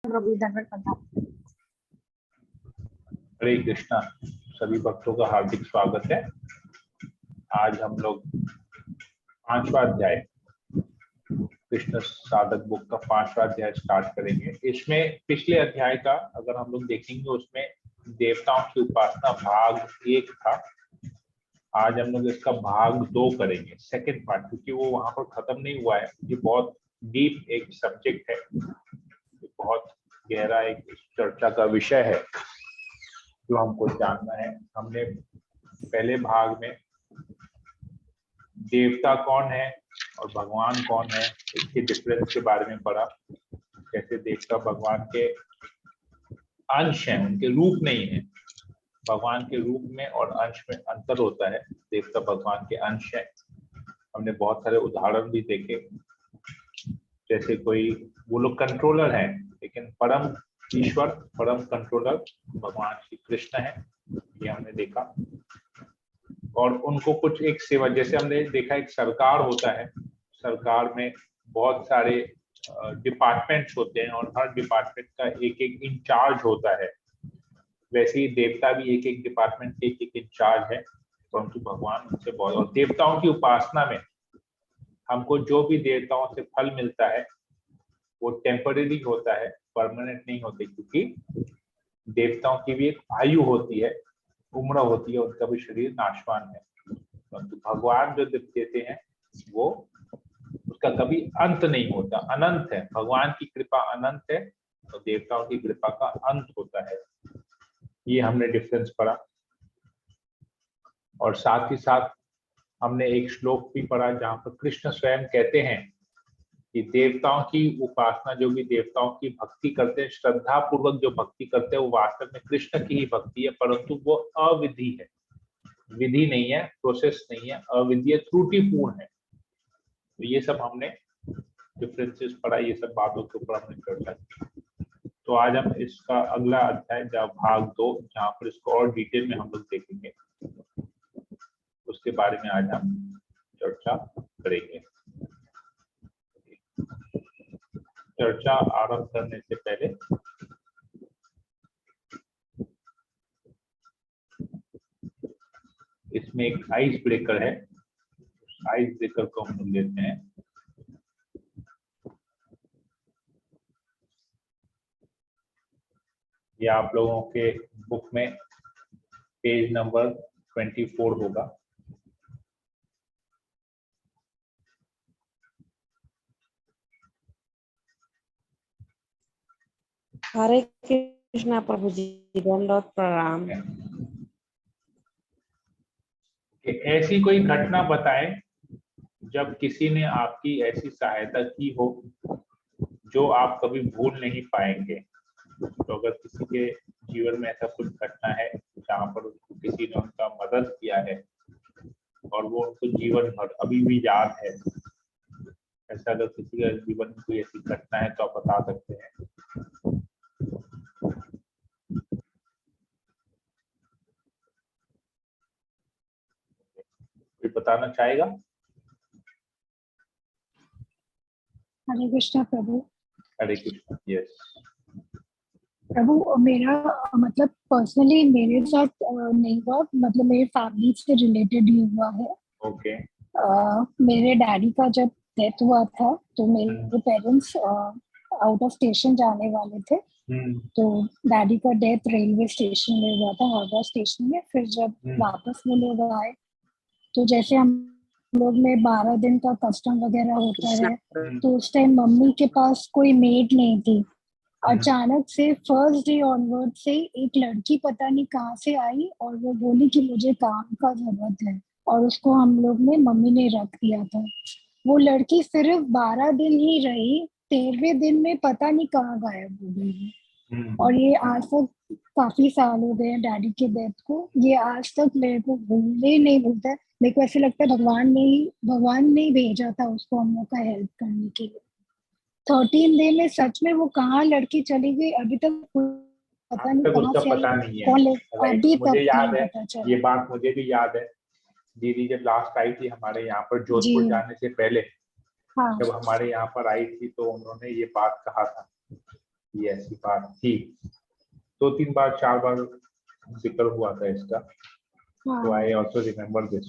प्रभु दंडवत प्रणाम। हरे कृष्णा, सभी भक्तों का हार्दिक स्वागत है। आज हम लोग 5वां अध्याय कृष्ण साधक बुक का 5वां अध्याय स्टार्ट करेंगे। इसमें पिछले अध्याय का अगर हम लोग देखेंगे उसमें देवताओं की उपासना भाग 1 था। आज हम लोग इसका भाग 2 करेंगे, सेकंड पार्ट, क्योंकि वो वहां पर खत्म नहीं हुआ है। ये बहुत डीप एक सब्जेक्ट है, बहुत गहरा एक चर्चा का विषय है जो हमको जानना है। हमने पहले भाग में देवता कौन है और भगवान कौन है, इसके डिफरेंस के बारे में पढ़ा। कैसे देवता भगवान के अंश हैं, उनके रूप नहीं है। भगवान के रूप में और अंश में अंतर होता है। देवता भगवान के अंश है। हमने बहुत सारे उदाहरण भी देखे, जैसे कोई वो लोग कंट्रोलर है, लेकिन परम ईश्वर, परम कंट्रोलर भगवान श्री कृष्ण है, ये हमने देखा। और उनको कुछ एक सेवा, जैसे हमने देखा एक सरकार होता है, सरकार में बहुत सारे डिपार्टमेंट्स होते हैं और हर डिपार्टमेंट का एक एक इंचार्ज होता है। वैसे ही देवता भी एक एक डिपार्टमेंट के एक एक इंचार्ज है, परंतु भगवान उनसे बहुत। और देवताओं की उपासना में हमको जो भी देवताओं से फल मिलता है वो टेम्परेरी होता है, परमानेंट नहीं होते, क्योंकि देवताओं की भी एक आयु होती है, उम्र होती है, उनका भी शरीर नाशवान है। परंतु भगवान जो देते हैं वो उसका कभी अंत नहीं होता, अनंत है। भगवान की कृपा अनंत है और देवताओं की कृपा का अंत होता है। ये हमने डिफरेंस पढ़ा। और साथ ही साथ हमने एक श्लोक भी पढ़ा जहाँ पर कृष्ण स्वयं कहते हैं कि देवताओं की उपासना, जो भी देवताओं की भक्ति करते हैं, श्रद्धा पूर्वक जो भक्ति करते हैं, वो वास्तव में कृष्ण की ही भक्ति है, परंतु वो अविधि है, विधि नहीं है, प्रोसेस नहीं है, अविधि, त्रुटिपूर्ण है। तो ये सब हमने डिफरेंसेस पढ़ा, ये सब बातों के ऊपर हमने चर्चा की। तो आज हम इसका अगला अध्याय, जहाँ भाग 2, जहाँ पर इसको और डिटेल में हम लोग देखेंगे, उसके बारे में आज हम चर्चा करेंगे। चर्चा आरंभ करने से पहले इसमें एक आइस ब्रेकर है, आइस ब्रेकर को हम लोग लेते हैं। ये आप लोगों के बुक में पेज नंबर 24 होगा। हरे कृष्णा प्रभु जी, दंडवत प्रणाम। कि ऐसी कोई घटना बताएं जब किसी ने आपकी ऐसी सहायता की हो जो आप कभी भूल नहीं पाएंगे। तो अगर किसी के जीवन में ऐसा कुछ घटना है जहाँ पर उसको किसी ने उनका मदद किया है और वो उनको जीवन भर अभी भी याद है, ऐसा अगर किसी के जीवन में कोई ऐसी घटना है तो आप बता सकते हैं। कोई बताना चाहेगा? हरे कृष्णा प्रभु। हरे कृष्णा। यस प्रभु, मेरा मतलब पर्सनली मेरे साथ नहीं हुआ, मतलब मेरे फैमिली से रिलेटेड ही हुआ है। ओके। मेरे डैडी का जब डेथ हुआ था तो मेरे पेरेंट्स आउट ऑफ स्टेशन जाने वाले थे। तो डैडी का डेथ रेलवे स्टेशन में हुआ था, हावड़ा स्टेशन में। फिर जब वापस वो लोग आए तो जैसे हम लोग में 12 दिन का कस्टम वगैरह होता है, तो उस टाइम मम्मी के पास कोई मेड नहीं थी। अचानक से फर्स्ट डे ऑनवर्ड से एक लड़की पता नहीं कहाँ से आई और वो बोली कि मुझे काम का जरूरत है, और उसको हम लोग ने, मम्मी ने रख दिया था। वो लड़की सिर्फ 12 दिन ही रही, 13वें दिन में पता नहीं कहाँ गायब हो गई। और ये आज तक काफी साल हो गए हैं डैडी के डेथ को, ये आज तक मेरे को भूलने नहीं भूलता है। मेरे को ऐसे लगता है भगवान ने ही भेजा था उसको हम लोग का हेल्प करने के लिए। 13 डे में सच में वो कहाँ लड़की चली गई अभी तक पता नहीं, कहाँ उसका से पता आई, नहीं है। कौन ले, अभी मुझे तक याद नहीं है, पता चला। ये बात मुझे भी याद है। दीदी जब लास्ट आई थी हमारे यहाँ पर, जोधपुर जी जाने से पहले, हाँ जब हमारे यहाँ पर आई थी तो उन्होंने ये बात कहा था ये ऐसी बात थी, 2-3 बार 4 बार जिक्र हुआ था इसका। तो I also remember this,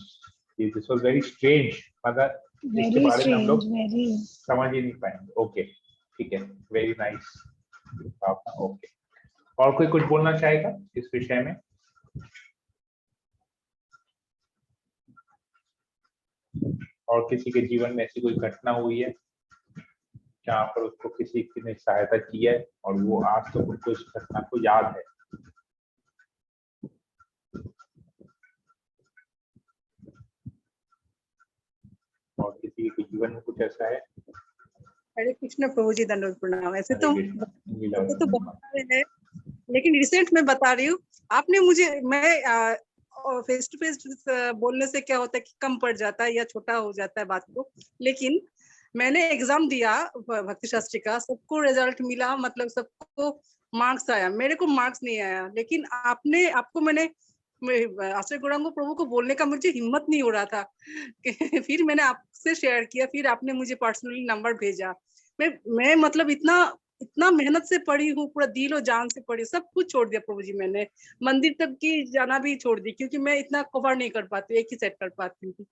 this was very strange, मतलब इसके वेरी बारे में हम लोग स्ट्रेंज, वेरी। समझ ही नहीं पाएंगे। ओके ठीक है, वेरी नाइस। ओके, और कोई कुछ बोलना चाहेगा इस विषय में? और किसी के जीवन में ऐसी कोई घटना हुई है जहाँ पर उसको किसी ने सहायता की है और वो आज तक उनको इस घटना को याद है? और किसी के जीवन में कुछ ऐसा है? हरे कृष्ण प्रभु जी, दंडवत प्रणाम। ऐसे तो हरे कृष्ण। ऐसे तो बहुत सारे हैं, लेकिन रिसेंट में बता रही हूँ। आपने मुझे, मैं फेस टू फेस बोलने से क्या होता है कि कम पड़ जाता है या छोटा हो जाता है बात को, लेकिन मैंने एग्जाम दिया भक्ति शास्त्री का, सबको रिजल्ट मिला, मतलब सबको मार्क्स आया, मेरे को मार्क्स नहीं आया। लेकिन आपको मैंने आश्रय गौरांग प्रभु को बोलने का मुझे हिम्मत नहीं हो रहा था। फिर मैंने आपसे शेयर किया, फिर आपने मुझे पर्सनली नंबर भेजा। मैं मतलब इतना मेहनत से पढ़ी हूँ, पूरा दिल और जान से पढ़ी, सब कुछ छोड़ दिया प्रभु जी मैंने, मंदिर तक की जाना भी छोड़ दी, क्योंकि मैं इतना कवर नहीं कर पाती, एक ही सेट कर पाती हूँ।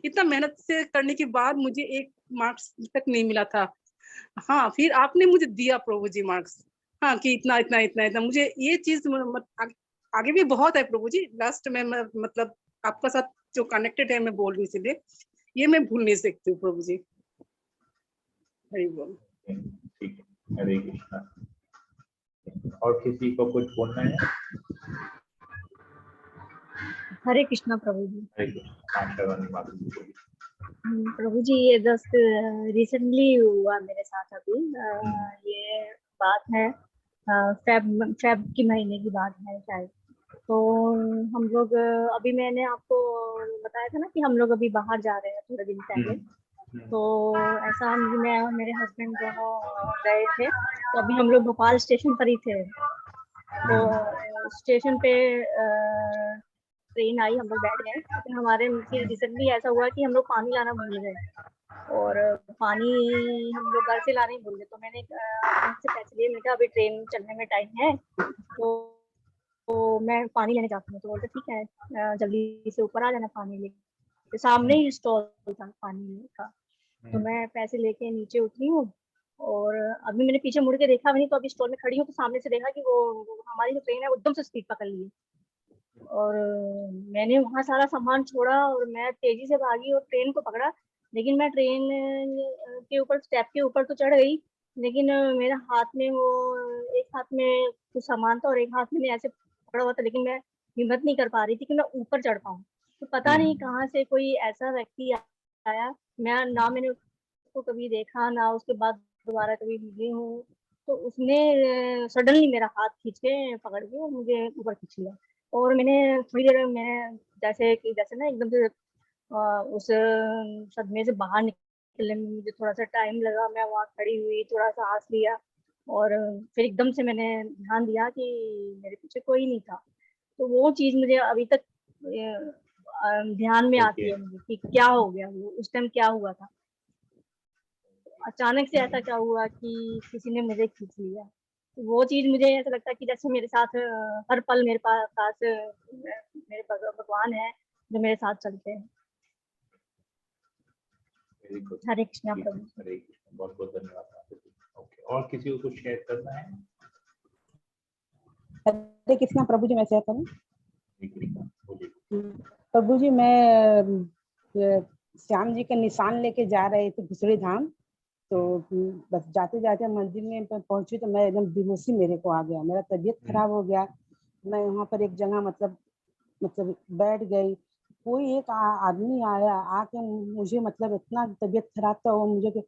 इतना मेहनत से करने के बाद मुझे एक मार्क्स तक नहीं मिला था। हाँ, फिर आपने मुझे दिया प्रभु जी मार्क्स, हाँ, कि इतना इतना इतना इतना। मुझे ये चीज आगे भी बहुत है प्रभु जी। लास्ट में मैं मतलब आपका साथ जो कनेक्टेड है, मैं बोल रही, इसलिए ये मैं भूल नहीं सकती हूँ प्रभु जी। हरि बोल। ठीक है, हरे कृष्णा। और किसी को कुछ बोलना है? हरे कृष्णा प्रभु जी। हरे कृष्णा। आशा रानी माता जी बोलिए। प्रभु जी, ये जस्ट रिसेंटली हुआ मेरे साथ अभी। ये बात है फेब की महीने की बात है शायद। तो हम लोग अभी मैंने आपको बताया था ना कि हम लोग अभी बाहर जा रहे हैं थोड़े दिन पहले। तो ऐसा मैं और मेरे हस्बैंड दोनों गए थे। तो अभी हम लोग भोपाल स्टेशन पर ही थे। तो स्टेशन पे ट्रेन आई, हम लोग बैठ गए, लेकिन हमारे फिर रिसेंटली ऐसा हुआ कि हम लोग पानी लाना भूल गए। और पानी हम लोग घर से लाने भूल गए। तो मैंने उनसे पैसे लिए, मैंने कहा अभी ट्रेन चलने में टाइम है, तो मैं पानी लेने जाती हूँ। तो बोलते ठीक है, जल्दी से ऊपर आ जाना पानी लेके। तो सामने ही स्टॉल था पानी का। तो मैं पैसे लेके नीचे उतरी हूँ, और अभी मैंने पीछे मुड़ के देखा भी नहीं। तो अभी स्टॉल में खड़ी हूँ, तो सामने से देखा कि वो हमारी जो ट्रेन है एकदम से स्पीड पकड़ ली। और मैंने वहाँ सारा सामान छोड़ा और मैं तेजी से भागी और ट्रेन को पकड़ा। लेकिन मैं ट्रेन के ऊपर, स्टेप के ऊपर तो चढ़ गई, लेकिन मेरा हाथ में वो, एक हाथ में कुछ सामान था और एक हाथ में ऐसे पकड़ा हुआ था, लेकिन मैं हिम्मत नहीं कर पा रही थी कि मैं ऊपर चढ़ पाऊँ। तो पता नहीं कहाँ से कोई ऐसा व्यक्ति आया, मैं ना मैंने उसको कभी देखा, ना उसके बाद दोबारा कभी मिली हूँ। तो उसने सडनली मेरा हाथ खींच के पकड़ के और मुझे ऊपर खींच लिया। और मैंने थोड़ी देर में जैसे ना एकदम से उस सदमे से बाहर निकलने में मुझे थोड़ा सा टाइम लगा। मैं वहाँ खड़ी हुई, थोड़ा सा सांस लिया, और फिर एकदम से मैंने ध्यान दिया कि मेरे पीछे कोई नहीं था। तो वो चीज मुझे अभी तक ध्यान में आती है मुझे कि क्या हो गया, वो उस टाइम क्या हुआ था। अचानक से ऐसा क्या हुआ कि किसी ने मुझे खींच लिया। वो चीज मुझे ऐसा लगता है कि जैसे मेरे साथ हर पल मेरे पास मेरे भगवान है जो मेरे साथ चलते हैं। हरे कृष्णा प्रभु। हरे कृष्ण, बहुत बहुत धन्यवाद। ओके, और किसी को कुछ शेयर करना है? हरे कृष्णा प्रभु जी, मैं शेयर करूं? बोलिए। प्रभु जी, मैं श्याम जी का निशान लेके जा रहे थे घुसड़ी धाम। तो बस जाते जाते मंदिर में पहुंची तो मैं एकदम बेहोशी मेरे को आ गया, मेरा तबीयत खराब हो गया। मैं वहाँ पर एक जगह मतलब बैठ गई। कोई एक आदमी आया, आके मुझे मतलब इतना तबीयत खराब था, वो मुझे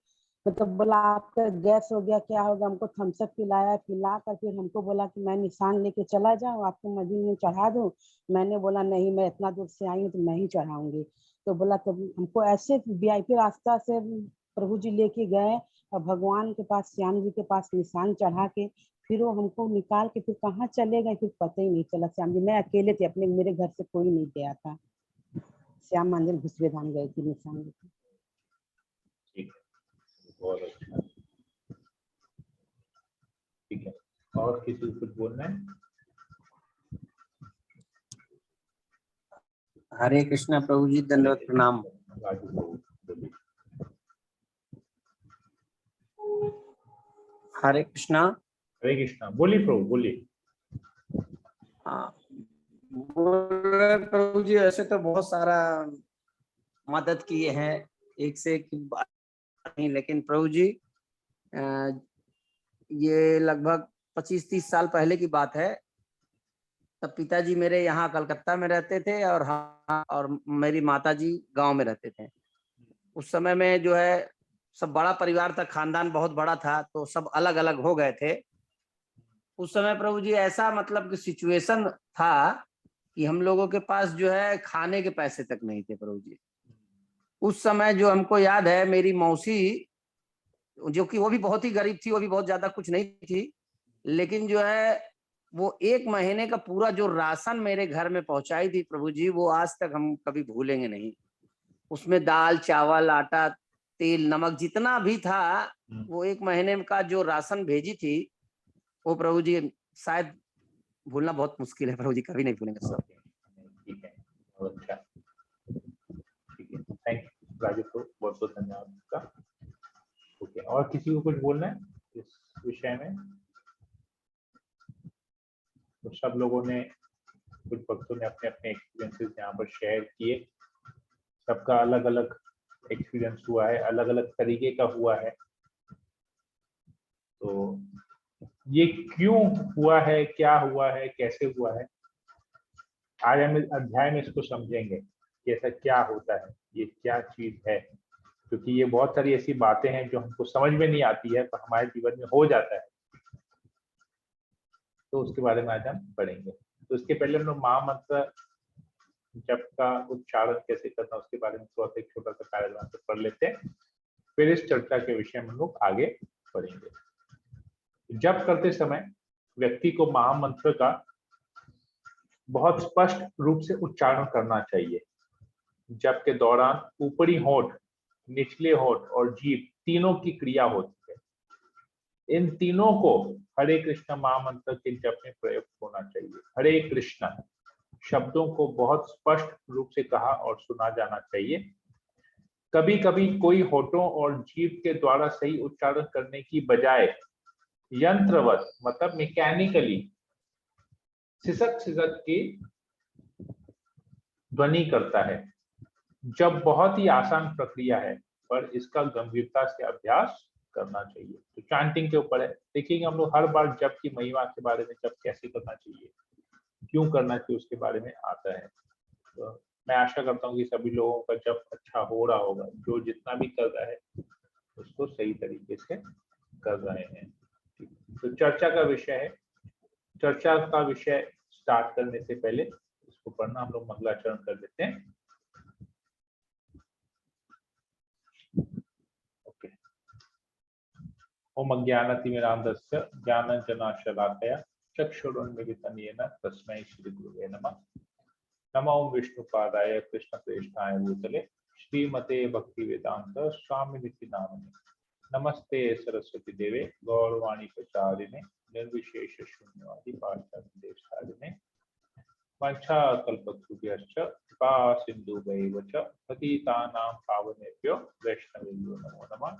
मतलब बोला आपका गैस हो गया, क्या होगा। हमको थम्स अप पिलाया, पिला कर फिर हमको बोला कि मैं निशान लेके चला जाऊँ, आपको मंदिर में चढ़ा दूँ। मैंने बोला नहीं, मैं इतना दूर से आई हूँ तो मैं ही चढ़ाऊंगी। तो बोला तब हमको ऐसे VIP रास्ता से प्रभु जी लेके गए और भगवान के पास, श्याम जी के पास निशान चढ़ा के फिर वो हमको निकाल के फिर कहाँ चले गए, फिर पता ही नहीं चला। श्याम जी, मैं अकेले थी अपने, मेरे घर से कोई नहीं गया था। श्याम मंदिर घुसड़ी धाम गई थी निशान लेके। ठीक है, बहुत अच्छा। ठीक है, और किसी को कुछ बोलना है? हरे कृष्णा प्रभु जी, दंडवत प्रणाम। राजू प्रभु बोलिए। हरे कृष्णा। हरे कृष्णा, बोलिए प्रभु बोलिए। हाँ, प्रभु जी ऐसे तो बहुत सारा मदद किए हैं, एक से एक बात नहीं, लेकिन प्रभु जी ये लगभग 25-30 साल पहले की बात है। तब पिताजी मेरे यहाँ कलकत्ता में रहते थे और और मेरी माताजी गांव में रहते थे। उस समय में जो है सब बड़ा परिवार था, खानदान बहुत बड़ा था, तो सब अलग अलग हो गए थे। उस समय प्रभु जी ऐसा मतलब कि सिचुएशन था कि हम लोगों के पास जो है खाने के पैसे तक नहीं थे प्रभु जी। उस समय जो हमको याद है, मेरी मौसी, जो कि वो भी बहुत ही गरीब थी, वो भी बहुत ज्यादा कुछ नहीं थी, लेकिन जो है वो 1 महीने का पूरा जो राशन मेरे घर में पहुंचाई थी प्रभु जी, वो आज तक हम कभी भूलेंगे नहीं। उसमें दाल, चावल, आटा, तेल, नमक जितना भी था, वो 1 महीने का जो राशन भेजी थी, वो प्रभु जी शायद भूलना बहुत मुश्किल है प्रभु जी, कभी नहीं भूलेंगे सब। ठीक है, बहुत अच्छा, ठीक है, थैंक यू राजू को, बहुत बहुत धन्यवाद आपका। ओके, और किसी को कुछ बोलना है इस विषय में? तो सब लोगों ने, कुछ भक्तों ने अपने अपने एक्सपीरियंसेस यहाँ पर शेयर किए। सबका अलग अलग एक्सपीरियंस हुआ है, अलग अलग तरीके का हुआ है। तो ये क्यों हुआ है, क्या हुआ है, कैसे हुआ है, आज हम इस अध्याय में इसको समझेंगे कि ऐसा क्या होता है, ये क्या चीज है। क्योंकि ये बहुत सारी ऐसी बातें हैं जो हमको समझ में नहीं आती है, पर हमारे जीवन में हो जाता है, तो उसके बारे में आज हम पढ़ेंगे। तो इसके पहले हम लोग महामंत्र जप का उच्चारण कैसे करना, उसके बारे में थोड़ा सा एक छोटा सा पैराग्राफ से पढ़ लेते हैं, फिर इस चर्चा के विषय में हम लोग आगे पढ़ेंगे। जप करते समय व्यक्ति को महामंत्र का बहुत स्पष्ट रूप से उच्चारण करना चाहिए। जप के दौरान ऊपरी होंठ, निचले होंठ और जीभ तीनों की क्रिया होती है। इन तीनों को हरे कृष्ण महामंत्र के जप में प्रयुक्त होना चाहिए। हरे कृष्ण शब्दों को बहुत स्पष्ट रूप से कहा और सुना जाना चाहिए। कभी कभी कोई होठों और जीभ के द्वारा सही उच्चारण करने की बजाय यंत्रवत मतलब मैकेनिकली सिसक सिसक की ध्वनि करता है। जब बहुत ही आसान प्रक्रिया है, पर इसका गंभीरता से अभ्यास करना चाहिए। तो चैंटिंग के ऊपर है, देखेंगे हम लोग हर बार जप की महिमा के बारे में, जप कैसे करना चाहिए, क्यों करना चाहिए, उसके बारे में आता है। तो मैं आशा करता हूँ कि सभी लोगों का जप अच्छा हो रहा होगा, जो जितना भी कर रहा है उसको सही तरीके से कर रहे हैं। तो चर्चा का विषय है। चर्चा का विषय स्टार्ट करने से पहले इसको पढ़ना, हम लोग मंगलाचरण कर लेते हैं। ओके। ओम अज्ञानतिमिरान्धस्य ज्ञानाञ्जनशलाकया चक्षुरुन्मीलितं येन तस्मै श्रीगुरुवे नमः। नमो विष्णुपादाय कृष्णप्रेष्ठाय भूतले श्रीमते भक्तिवेदांत स्वामिनिति नामिने। नमस्ते सरस्वती देवे गौरवाणी प्रचारिणे निर्विशेष शून्यवादी पाश्चात्य वाञ्छा कल्पतरुभ्यश्च कृपा सिन्धुभैव च पतितानां पावनेभ्यो वैष्णवेभ्यो नमो नमः।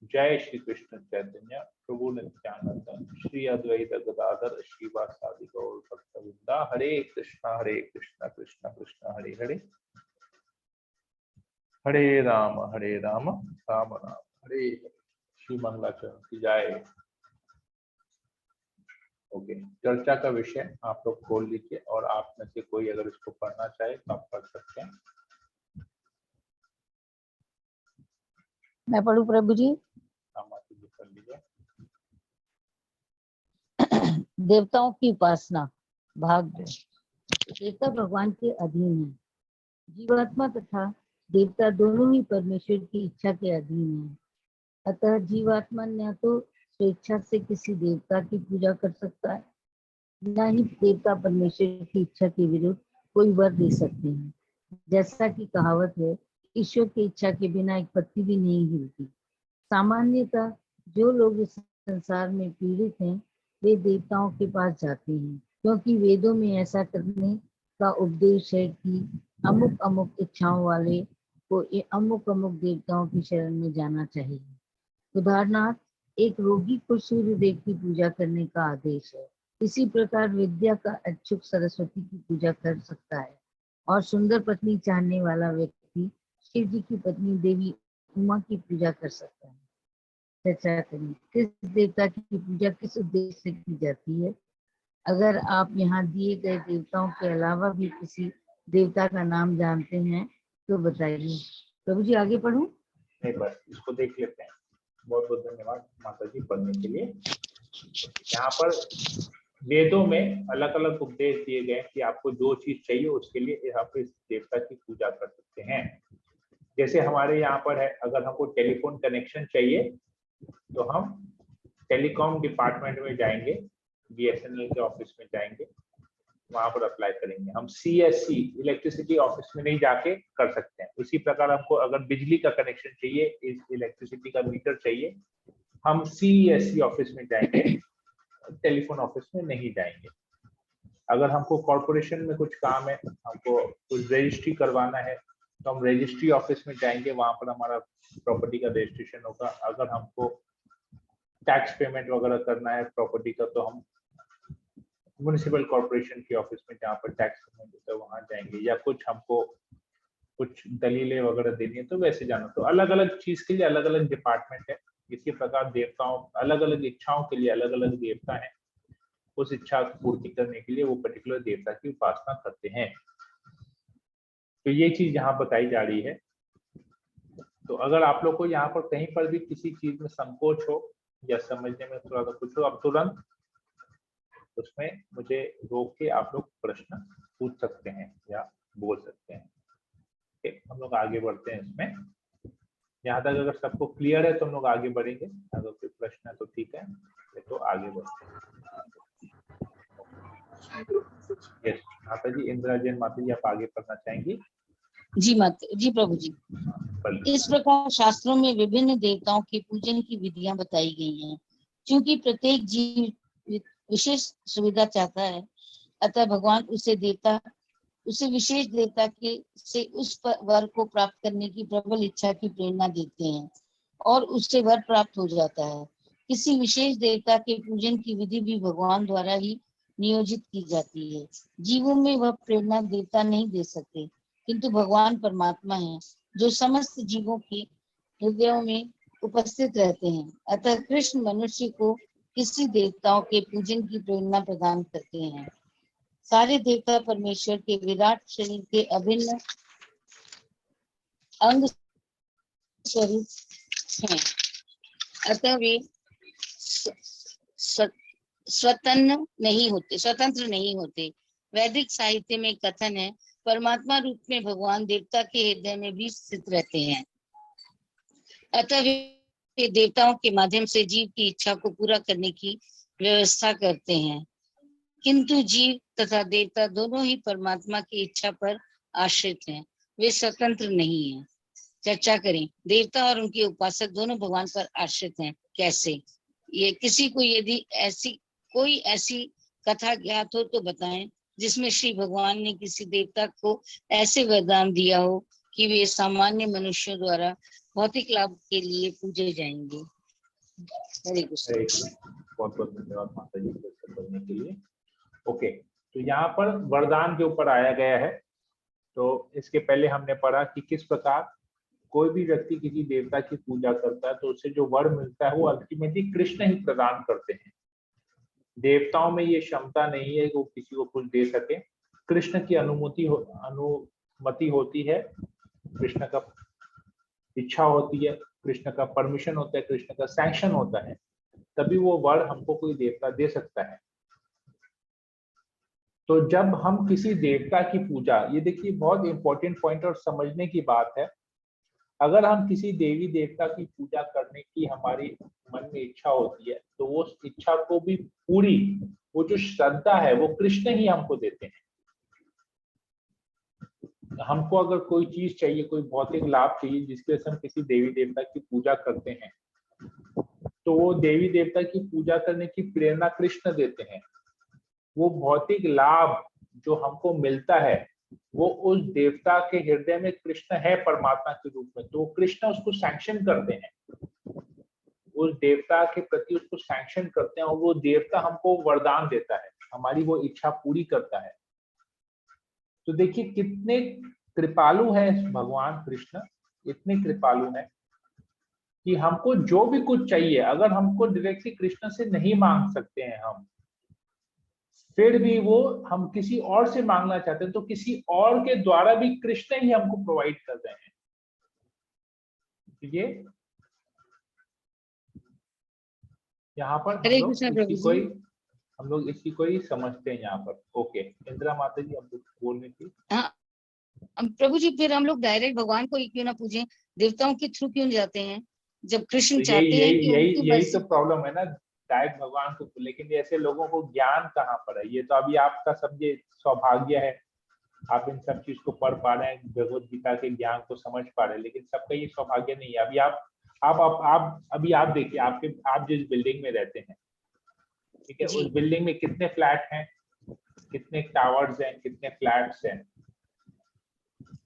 जय श्री कृष्ण चैतन्य प्रभु नित्यानंद श्री अद्वैत गदाधर श्रीवासादि गौर भक्तवृंदा। हरे कृष्ण कृष्ण कृष्ण हरे हरे, हरे राम राम राम हरे हरे। श्री मंगलाचरण की जय। ओके, चर्चा का विषय आप लोग खोल लीजिए और आप में से कोई अगर इसको पढ़ना चाहे तो आप पढ़ सकते हैं। मैं पढ़ू प्रभु जी। कर लीजिए। देवताओं की उपासना भाग 2। देवता भगवान के अधीन है। जीवात्मा तथा देवता दोनों ही परमेश्वर की इच्छा के अधीन है। अतः जीवात्मा न तो स्वेच्छा से किसी देवता की पूजा कर सकता है, न ही देवता परमेश्वर की इच्छा के विरुद्ध कोई वर दे सकते हैं। जैसा कि कहावत है, ईश्वर की इच्छा के बिना एक पत्ती भी नहीं हिलती। सामान्यतः जो लोग इस संसार में पीड़ित हैं, वे देवताओं के पास जाते हैं, क्योंकि वेदों में ऐसा करने का उपदेश है कि अमुक अमुक इच्छाओं वाले को अमुक अमुक देवताओं की शरण में जाना चाहिए। उदाहरणार्थ, एक रोगी को सूर्य देव की पूजा करने का आदेश है। इसी प्रकार विद्या का इच्छुक सरस्वती की पूजा कर सकता है, और सुंदर पत्नी चाहने वाला व्यक्ति शिव जी की पत्नी देवी उमा की पूजा कर सकता है। चर्चा करें, किस देवता की पूजा किस उद्देश्य से की जाती है? अगर आप यहाँ दिए गए देवताओं के अलावा भी किसी देवता का नाम जानते हैं तो बताइए। प्रभु जी आगे पढ़ूं? नहीं, बस इसको देख लेते हैं। बहुत बहुत धन्यवाद माता जी पढ़ने के लिए। यहाँ पर वेदों में अलग अलग उपदेश दिए गए कि आपको जो चीज चाहिए उसके लिए यहाँ पे इस देवता की पूजा कर सकते हैं। जैसे हमारे यहाँ पर है, अगर हमको टेलीफोन कनेक्शन चाहिए तो हम टेलीकॉम डिपार्टमेंट में जाएंगे, बीएसएनएल के ऑफिस में जाएंगे, वहां पर अप्लाई करेंगे। हम सीएससी इलेक्ट्रिसिटी ऑफिस में नहीं जाके कर सकते हैं। उसी प्रकार हमको अगर बिजली का कनेक्शन चाहिए, इस इलेक्ट्रिसिटी का मीटर चाहिए, हम सीएससी ऑफिस में जाएंगे, टेलीफोन ऑफिस में नहीं जाएंगे। अगर हमको कॉर्पोरेशन में कुछ काम है, हमको कुछ रजिस्ट्री करवाना है, तो हम रजिस्ट्री ऑफिस में जाएंगे, वहां पर हमारा प्रॉपर्टी का रजिस्ट्रेशन होगा। अगर हमको टैक्स पेमेंट वगैरह करना है प्रॉपर्टी का, तो हम म्युनिसिपल कॉर्पोरेशन के ऑफिस में जहाँ पर टैक्स पेमेंट होता है वहां जाएंगे, या कुछ हमको कुछ दलीलें वगैरह देनी है तो वैसे जाना। तो अलग अलग चीज के लिए अलग अलग डिपार्टमेंट है। इसी प्रकार देवताओं, अलग अलग इच्छाओं के लिए अलग अलग देवता है। उस इच्छा की पूर्ति करने के लिए वो पर्टिकुलर देवता की उपासना करते हैं। तो ये चीज यहाँ बताई जा रही है। तो अगर आप लोग को यहाँ पर कहीं पर भी किसी चीज में संकोच हो या समझने में थोड़ा सा कुछ हो, आप तुरंत उसमें मुझे रोक के आप लोग प्रश्न पूछ सकते हैं या बोल सकते हैं। हम लोग आगे बढ़ते हैं इसमें। यहाँ तक अगर सबको क्लियर है तो हम लोग आगे बढ़ेंगे। अगर कोई प्रश्न है तो ठीक है, तो आगे बढ़ते हैं। यस माता जी, इंदिरा जैन माता जी, आप आगे पढ़ना चाहेंगी? जी माता जी, प्रभु जी। इस प्रकार शास्त्रों में विभिन्न देवताओं के पूजन की विधियां बताई गई हैं। क्योंकि प्रत्येक जीव विशेष सुविधा चाहता है, अतः भगवान उसे विशेष देवता के से उस वर को प्राप्त करने की प्रबल इच्छा की प्रेरणा देते हैं, और उससे वर प्राप्त हो जाता है। किसी विशेष देवता के पूजन की विधि भी भगवान द्वारा ही नियोजित की जाती है। जीवों में वह प्रेरणा देवता नहीं दे सकते, किंतु भगवान परमात्मा है जो समस्त जीवों के हृदयों में उपस्थित रहते हैं। अतः कृष्ण मनुष्य को किसी देवताओं के पूजन की प्रेरणा प्रदान करते हैं। सारे देवता परमेश्वर के विराट शरीर के अभिन्न अंग स्वरूप हैं, अतः वे स्वतंत्र नहीं होते। वैदिक साहित्य में कथन है, परमात्मा रूप में भगवान देवता के हृदय में भी स्थित रहते हैं। अतः वे देवताओं के माध्यम से जीव की इच्छा को पूरा करने की व्यवस्था करते हैं। किंतु जीव तथा देवता दोनों ही परमात्मा की इच्छा पर आश्रित हैं, वे स्वतंत्र नहीं हैं। चर्चा करें, देवता और उनके उपासक दोनों भगवान पर आश्रित हैं। कैसे? ये किसी को यदि कोई ऐसी कथा ज्ञात हो तो बताएं जिसमें श्री भगवान ने किसी देवता को ऐसे वरदान दिया हो कि वे सामान्य मनुष्यों द्वारा भौतिक लाभ के लिए पूजे जाएंगे। हरे कृष्ण। बहुत बहुत धन्यवाद माता जी बोलने के लिए। ओके, तो यहाँ पर वरदान के ऊपर आया गया है। तो इसके पहले हमने पढ़ा कि किस प्रकार कोई भी व्यक्ति किसी देवता की पूजा करता है तो उसे जो वर मिलता है वो अल्टीमेटली कृष्ण ही प्रदान करते हैं। देवताओं में ये क्षमता नहीं है कि वो किसी को कुछ दे सके। कृष्ण की अनुमति होती है, कृष्ण का इच्छा होती है, कृष्ण का परमिशन होता है, कृष्ण का सैंक्शन होता है, तभी वो वर हमको कोई देवता दे सकता है। तो जब हम किसी देवता की पूजा, ये देखिए बहुत इंपॉर्टेंट पॉइंट और समझने की बात है, अगर हम किसी देवी देवता की पूजा करने की हमारी मन में इच्छा होती है तो वो इच्छा को भी पूरी, वो जो श्रद्धा है वो कृष्ण ही हमको देते हैं। हमको अगर कोई चीज चाहिए, कोई भौतिक लाभ चाहिए जिसकी वजह से हम किसी देवी देवता की पूजा करते हैं, तो वो देवी देवता की पूजा करने की प्रेरणा कृष्ण देते हैं। वो भौतिक लाभ जो हमको मिलता है वो उस देवता के हृदय में कृष्ण है परमात्मा के रूप में, तो कृष्ण उसको सैंक्शन करते हैं, उस देवता के प्रति उसको सैंक्शन करते हैं और वो देवता हमको वरदान देता है, हमारी वो इच्छा पूरी करता है। तो देखिए कितने कृपालु है भगवान कृष्ण, इतने कृपालु है कि हमको जो भी कुछ चाहिए, अगर हमको डायरेक्टली कृष्ण से नहीं मांग सकते हैं हम, फिर भी वो हम किसी और से मांगना चाहते हैं तो किसी और के द्वारा भी कृष्ण ही हमको प्रोवाइड कर रहे हैं। ये यहाँ पर हम लोग इसकी कोई समझते हैं यहाँ पर। ओके इंदिरा माता जी, अब बोल रही थी। हाँ प्रभु जी, फिर हम लोग डायरेक्ट भगवान को ही क्यों ना पूजें, देवताओं के थ्रू क्यों जाते हैं जब कृष्ण तो चाहते हैं कि यही तो प्रॉब्लम है ना, डायरेक्ट भगवान को। लेकिन ऐसे लोगों को ज्ञान कहाँ पर है? ये तो अभी आपका सब ये सौभाग्य है, आप इन सब चीज को पढ़ पा रहे हैं, भगवत गीता के ज्ञान को समझ पा रहे हैं, लेकिन सबका ये सौभाग्य नहीं है। अभी आप देखिए, आप जिस बिल्डिंग में रहते हैं, ठीक है, उस बिल्डिंग में कितने फ्लैट हैं, कितने टावर्स हैं, कितने फ्लैट्स हैं,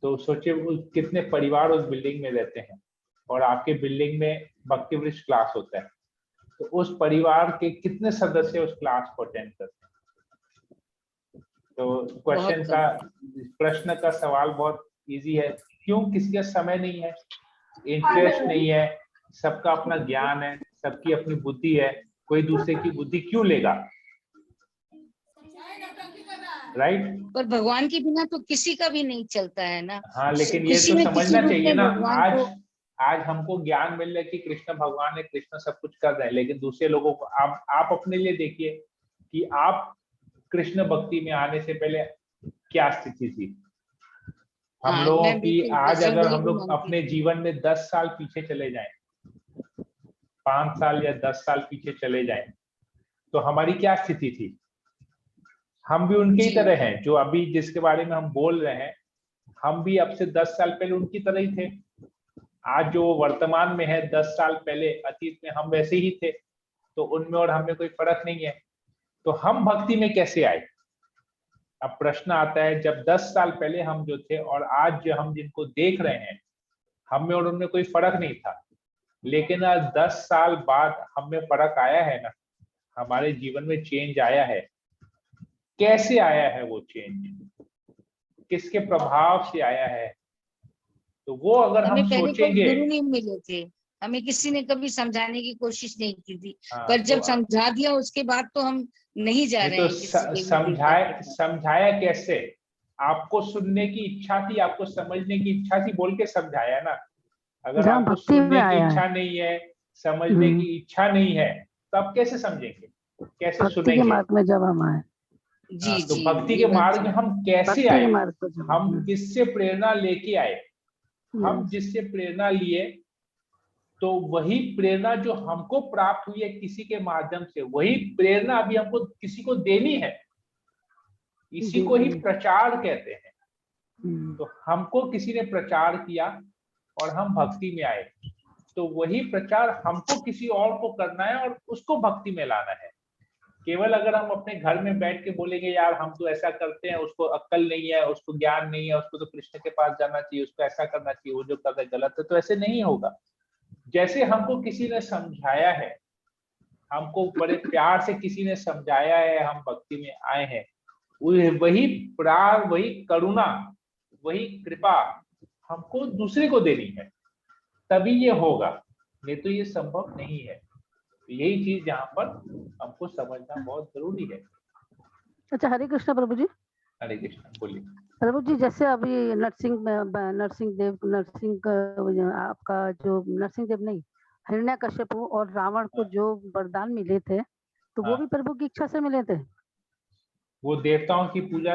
तो सोचिए कितने परिवार उस बिल्डिंग में रहते हैं, और आपके बिल्डिंग में भक्ति वृक्ष क्लास होता है, तो उस परिवार के कितने सदस्य उस क्लास को अटेंड करते हैं? तो प्रश्न का सवाल बहुत इजी है, क्यों? किसी का समय नहीं है, इंटरेस्ट नहीं है, सबका अपना ज्ञान है, सबकी अपनी बुद्धि है, कोई दूसरे की बुद्धि क्यों लेगा? राइट? पर भगवान के बिना तो किसी का भी नहीं चलता है ना। हाँ, लेकिन ये तो समझना चाहिए ना, आज हमको ज्ञान मिल रहा है कि कृष्ण भगवान है, कृष्ण सब कुछ कर रहे हैं, लेकिन दूसरे लोगों को आप अपने लिए देखिए कि आप कृष्ण भक्ति में आने से पहले क्या स्थिति थी हम लोगों की। आज अगर हम लोग अपने जीवन में 10 साल पीछे चले जाएं, 5 साल या 10 साल पीछे चले जाएं, तो हमारी क्या स्थिति थी? हम भी उनके ही तरह हैं, जो अभी जिसके बारे में हम बोल रहे हैं, हम भी अब से 10 साल पहले उनकी तरह ही थे। आज जो वर्तमान में है, 10 साल पहले अतीत में हम वैसे ही थे, तो उनमें और हमें कोई फर्क नहीं है। तो हम भक्ति में कैसे आए? अब प्रश्न आता है, जब 10 साल पहले हम जो थे और आज जो हम जिनको देख रहे हैं, हम में और उनमें कोई फर्क नहीं था, लेकिन आज 10 साल बाद हम में फर्क आया है ना, हमारे जीवन में चेंज आया है। कैसे आया है वो चेंज? किसके प्रभाव से आया है? तो वो अगर हम सोचेंगे, गुरु नहीं मिले थे, हमें किसी ने कभी समझाने की कोशिश नहीं की थी, पर जब समझा दिया उसके बाद तो हम नहीं जा रहे हैं। समझाया कैसे? आपको सुनने की इच्छा थी, आपको समझने की इच्छा थी, बोल के समझाया ना। अगर आपको सुनने की इच्छा नहीं है, समझने की इच्छा नहीं है, तो आप कैसे समझेंगे, कैसे सुनेंगे? मार्ग में जब हम आए, तो भक्ति के मार्ग में हम कैसे आए? हम किससे प्रेरणा लेके आए? हम जिससे प्रेरणा लिए, तो वही प्रेरणा जो हमको प्राप्त हुई है किसी के माध्यम से, वही प्रेरणा अभी हमको किसी को देनी है। इसी को ही प्रचार कहते हैं। तो हमको किसी ने प्रचार किया और हम भक्ति में आए, तो वही प्रचार हमको किसी और को करना है और उसको भक्ति में लाना है। केवल अगर हम अपने घर में बैठ के बोलेंगे यार हम तो ऐसा करते हैं, उसको अक्ल नहीं है, उसको ज्ञान नहीं है, उसको तो कृष्ण के पास जाना चाहिए, उसको ऐसा करना चाहिए, वो जो कर रहा है गलत है, तो ऐसे नहीं होगा। जैसे हमको किसी ने समझाया है, हमको बड़े प्यार से किसी ने समझाया है, हम भक्ति में आए हैं, वही प्यार, वही करुणा, वही कृपा हमको दूसरे को देनी है, तभी ये होगा, नहीं तो ये संभव नहीं है। यही चीज यहाँ पर हमको समझना बहुत जरूरी है। अच्छा, हरे कृष्ण प्रभु जी। हरे कृष्ण, बोलिए प्रभु जी। जैसे अभी आपका जो नरसिंह देव नहीं, हिरण्यकश्यप और रावण को जो वरदान मिले थे, तो वो भी प्रभु की इच्छा से मिले थे? वो देवताओं की पूजा,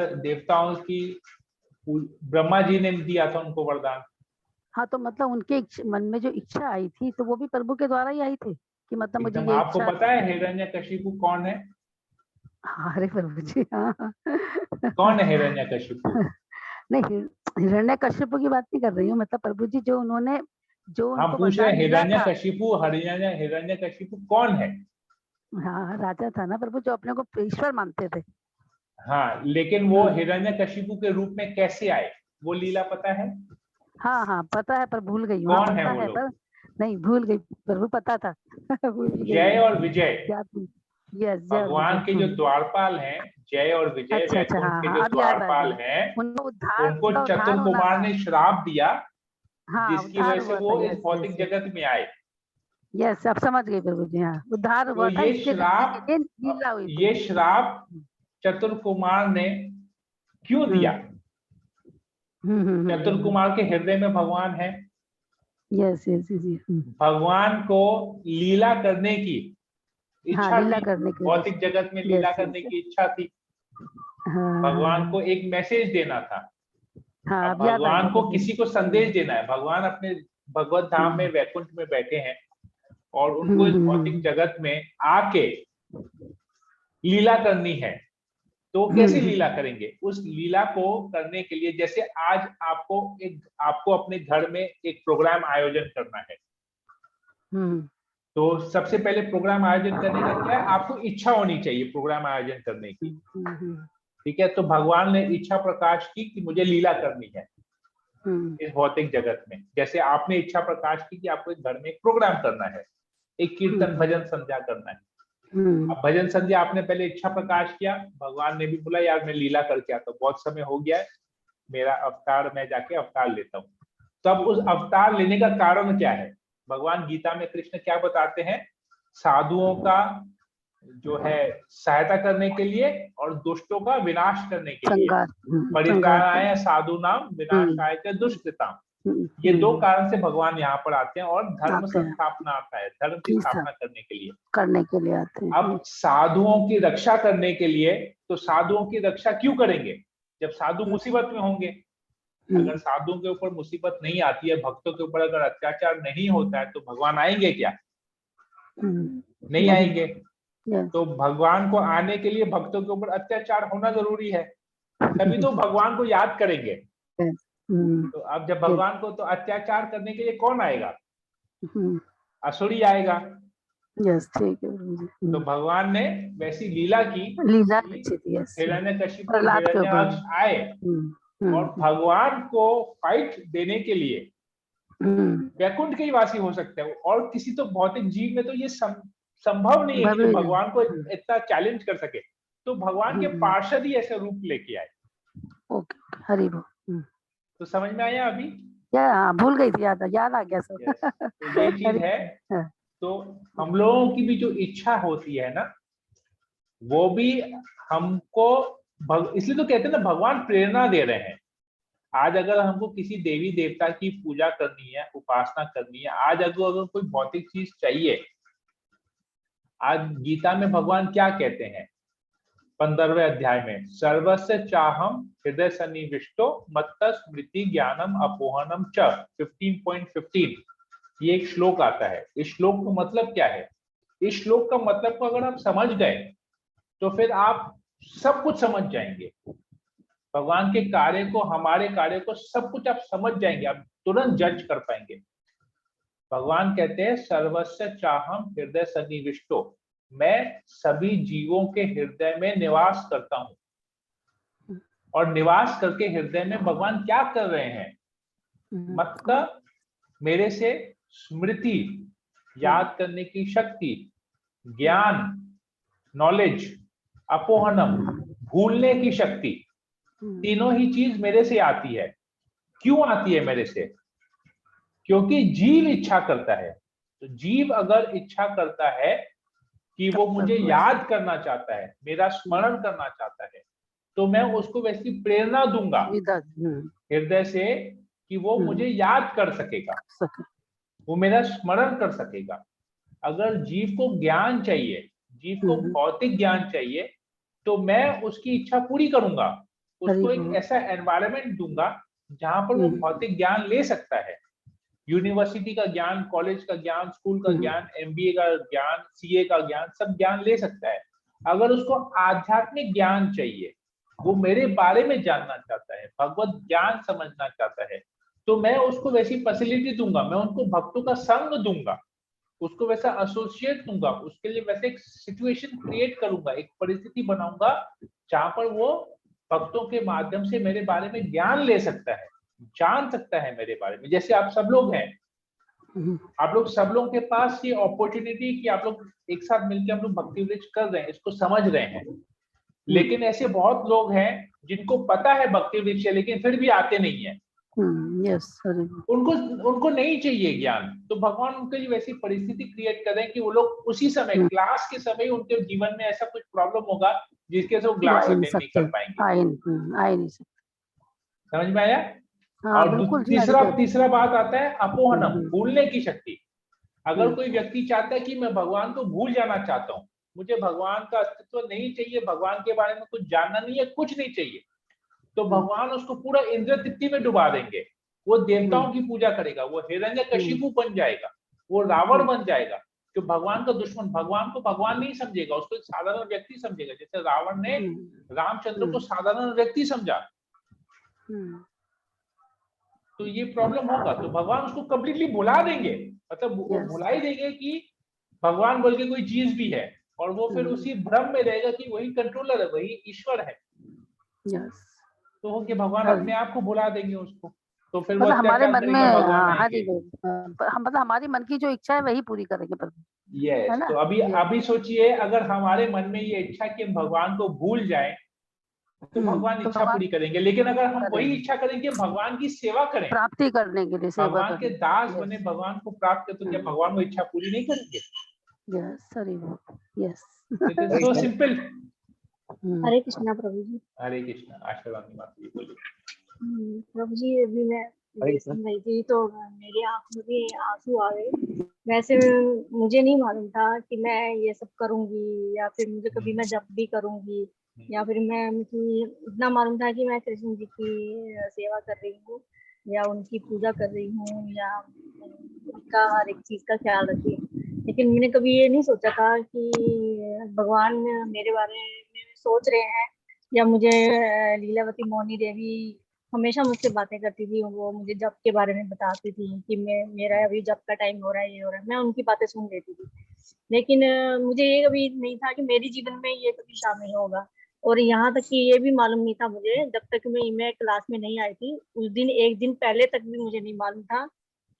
ब्रह्मा जी ने दिया था उनको वरदान। हाँ, तो मतलब उनके मन में जो इच्छा आई थी, तो वो भी प्रभु के द्वारा ही आई थी कि मतलब मुझे ये आपको पता है हिरण्यकशिपु कौन है? अरे प्रभु जी, हाँ। कौन है हिरण्यकशिपु? नहीं, हिरण्यकश्यप की बात नहीं कर रही हूँ, मतलब प्रभु जी जो उन्होंने जो हम उनको पूछ रहे वरदान हैं मिला था। हिरण्यकशिपु कौन है? हाँ राजा था ना प्रभु, जो अपने को ईश्वर मानते थे। हाँ, लेकिन वो हिरण्यकशिपु के रूप में कैसे आए, वो लीला पता है? हाँ हाँ पता है, पर भूल गई हूँ। हाँ, कौन है पता वो है लोग? पर नहीं, भूल गई प्रभु, पता था भूल गई। जय और विजय। यस, भगवान के जो द्वारपाल हैं, जय और विजय, अच्छा, वैकुंठ हाँ, के हाँ, जो अब याद आ द्वारपाल गया। हैं, उनको उद्धार, उनको उनका उद्धार चतुर होना कुमार था। ने श्राप दिया, हाँ, जिसकी उद्धार वजह से हुआ वो था। इस भौतिक जगत में आए। यस, अब समझ गई प्रभु जी। हाँ, उद्धार तो हुआ था, ये इसके श्राप, लिए लीला हुई थी। ये श्राप चतुर कुमार ने क्यों दिया? चतुर कुमार के हृदय में भगवान है। Yes yes yes. भगवान को लीला करने की इच्छा हाँ, लीला थी, करने की भौतिक जगत में लीला यस, करने यस, की इच्छा थी। हाँ, भगवान को एक मैसेज देना था। हाँ, अब अब याद आ भगवान गया को प्रभु। किसी को संदेश देना है। भगवान अपने भगवत धाम में वैकुंठ में बैठे हैं और उनको इस भौतिक जगत में आके लीला करनी है। तो कैसे लीला करेंगे? उस लीला को करने के लिए, जैसे आज आपको अपने घर में एक प्रोग्राम आयोजन करना है, तो सबसे पहले प्रोग्राम आयोजन करने का क्या है? आपको इच्छा होनी चाहिए प्रोग्राम आयोजन करने की। ठीक है, तो भगवान ने इच्छा प्रकाश की कि मुझे लीला करनी है इस भौतिक जगत में। जैसे आपने इच्छा प्रकाश की कि आपको एक घर में एक प्रोग्राम करना है, एक कीर्तन भजन संध्या करना है। अब भजन संध्या आपने पहले इच्छा प्रकाश किया, भगवान ने भी बोला यार मैं लीला करके आता हूँ, बहुत समय हो गया है, मेरा अवतार, मैं जाके अवतार लेता हूँ। तो अब उस अवतार लेने का कारण क्या है? भगवान गीता में कृष्ण क्या बताते हैं? साधुओं का जो है सहायता करने के लिए और दुष्टों का विनाश करने के लिए। परित्राणाय साधूनाम विनाशाय च दुष्कृताम। ये दो कारण से भगवान यहाँ पर आते हैं और धर्म संस्थापना आता है, धर्म की स्थापना करने के लिए आते हैं। अब साधुओं की रक्षा करने के लिए, तो साधुओं की रक्षा क्यों करेंगे जब साधु मुसीबत में होंगे? अगर साधुओं के ऊपर मुसीबत नहीं आती है, भक्तों के ऊपर अगर अत्याचार नहीं होता है, तो भगवान आएंगे क्या? नहीं आएंगे। तो भगवान को आने के लिए भक्तों के ऊपर अत्याचार होना जरूरी है, तभी तो भगवान को याद करेंगे। तो अब जब भगवान को, तो अत्याचार करने के लिए कौन आएगा? असुरी आएगा। यस, ठीक है। तो भगवान ने वैसी लीला की, हिरण्यकशिपु हिरण्याक्ष आए और भगवान को फाइट देने के लिए वैकुंठ के ही वासी हो सकते हैं, और किसी तो भौतिक जीव में तो ये संभव नहीं है कि जो भगवान को इतना चैलेंज कर सके। तो भगवान के पार्षद ही ऐसे रूप लेके आए। हरि बोल। तो समझ में आया अभी? क्या भूल गई थी, याद आ गया सब। तो ये चीज है। तो हम लोगों की भी जो इच्छा होती है ना, वो भी हमको इसलिए तो कहते हैं ना, भगवान प्रेरणा दे रहे हैं। आज अगर हमको किसी देवी देवता की पूजा करनी है, उपासना करनी है, आज अगर कोई भौतिक चीज चाहिए, आज गीता में भगवान क्या कहते हैं 15वें अध्याय में? सर्वस्य चाहम हृदय सन्निविष्टो मत्त स्मृति ज्ञानम अपोहनम च। 15.15 ये एक श्लोक आता है। इस श्लोक का मतलब क्या है? इस श्लोक का मतलब को अगर आप समझ गए तो फिर आप सब कुछ समझ जाएंगे। भगवान के कार्य को, हमारे कार्य को, सब कुछ आप समझ जाएंगे, आप तुरंत जज कर पाएंगे। भगवान कहते हैं सर्वस्य चाहम हृदय सन्निविष्टो, मैं सभी जीवों के हृदय में निवास करता हूं। और निवास करके हृदय में भगवान क्या कर रहे हैं? मतलब मेरे से स्मृति, याद करने की शक्ति, ज्ञान, नॉलेज, अपोहनम, भूलने की शक्ति, तीनों ही चीज मेरे से आती है। क्यों आती है मेरे से? क्योंकि जीव इच्छा करता है। तो जीव अगर इच्छा करता है कि वो मुझे याद करना चाहता है, मेरा स्मरण करना चाहता है, तो मैं उसको वैसी प्रेरणा दूंगा हृदय से कि वो मुझे याद कर सकेगा, वो मेरा स्मरण कर सकेगा। अगर जीव को ज्ञान चाहिए, जीव को भौतिक ज्ञान चाहिए, तो मैं उसकी इच्छा पूरी करूंगा, उसको एक ऐसा एनवायरनमेंट दूंगा जहां पर वो भौतिक ज्ञान ले सकता है। यूनिवर्सिटी का ज्ञान, कॉलेज का ज्ञान, स्कूल का ज्ञान, एमबीए का ज्ञान, सीए का ज्ञान, सब ज्ञान ले सकता है। अगर उसको आध्यात्मिक ज्ञान चाहिए, वो मेरे बारे में जानना चाहता है, भगवत ज्ञान समझना चाहता है, तो मैं उसको वैसी फैसिलिटी दूंगा, मैं उनको भक्तों का संग दूंगा, उसको वैसा एसोसिएट दूंगा, उसके लिए वैसे एक सिचुएशन क्रिएट करूंगा, एक परिस्थिति बनाऊंगा जहां पर वो भक्तों के माध्यम से मेरे बारे में ज्ञान ले सकता है, जान सकता है मेरे बारे में। जैसे आप सब लोग हैं, आप लोग सब लोगों के पास ये अपॉर्चुनिटी कि आप लोग एक साथ मिलकर हम लोग भक्ति वृक्ष कर रहे हैं, इसको समझ रहे हैं। लेकिन ऐसे बहुत लोग हैं जिनको पता है भक्ति वृक्ष है, लेकिन फिर भी आते नहीं है। उनको नहीं चाहिए ज्ञान, तो भगवान उनके लिए वैसी परिस्थिति क्रिएट कर रहे हैं कि वो लोग उसी समय क्लास के समय उनके जीवन में ऐसा कुछ प्रॉब्लम होगा जिसके से वो क्लास अटेंड नहीं कर पाएंगे। समझ में आया? और तीसरा बात आता है अपोहनम, भूलने की शक्ति। अगर कोई व्यक्ति चाहता है कि मैं भगवान को भूल जाना चाहता हूँ, मुझे भगवान का अस्तित्व नहीं चाहिए, भगवान के बारे में कुछ जानना नहीं है, कुछ नहीं चाहिए, तो भगवान उसको पूरा इंद्र तृप्ति में डुबा देंगे। वो देवताओं की पूजा करेगा, वो हिरण्यकशिपु बन जाएगा, वो रावण बन जाएगा, जो भगवान का दुश्मन, भगवान को भगवान नहीं समझेगा, उसको एक साधारण व्यक्ति समझेगा। जैसे रावण ने रामचंद्र को साधारण व्यक्ति समझा, तो ये प्रॉब्लम होगा। तो भगवान उसको कंप्लीटली भुला देंगे, मतलब भुला ही देंगे कि भगवान बोल के कोई चीज भी है, और वो फिर उसी भ्रम में रहेगा कि वही कंट्रोलर है, वही ईश्वर है। तो हो कि भगवान अपने आप को भुला देंगे उसको, तो फिर मतलब हमारे मन में मतलब हमारी मन की जो इच्छा है वही पूरी करेंगे प्रभु। यस, तो अभी सोचिए, अगर हमारे मन में ये इच्छा कि हम भगवान को भूल जाएं, तो भगवान इच्छा पूरी करेंगे। लेकिन अगर हम वही इच्छा करेंगे भगवान की सेवा करें, प्राप्ति करने के लिए, भगवान के दास बने, भगवान को प्राप्त कर, तो क्या भगवान वो इच्छा पूरी नहीं करेंगे? Yes, so simple. Hare Krishna Prabhu ji. Hare Krishna. आशीर्वाद माता जी बोलिए। प्रभु जी, अभी मैं सुन रही थी तो मेरी आंख में भी आंसू आ गए। वैसे मुझे नहीं मालूम था कि मैं ये सब करूंगी, या फिर मुझे कभी मैं जप भी करूंगी, या फिर मुझे इतना मालूम था कि मैं कृष्ण जी की सेवा कर रही हूँ, या उनकी पूजा कर रही हूँ, या उनका हर एक चीज का ख्याल रखती हूँ। लेकिन मैंने कभी ये नहीं सोचा था कि भगवान मेरे बारे में सोच रहे हैं, या मुझे लीलावती मोहिनी देवी हमेशा मुझसे बातें करती थी, वो मुझे जप के बारे में बताती थी कि मेरा अभी जप का टाइम हो रहा है, ये हो रहा है, मैं उनकी बातें सुन लेती थी। लेकिन मुझे ये कभी नहीं था कि मेरे जीवन में ये कभी शामिल होगा। और यहाँ तक कि ये भी मालूम नहीं था मुझे, जब तक मैं क्लास में नहीं आई थी उस दिन, एक दिन पहले तक भी मुझे नहीं मालूम था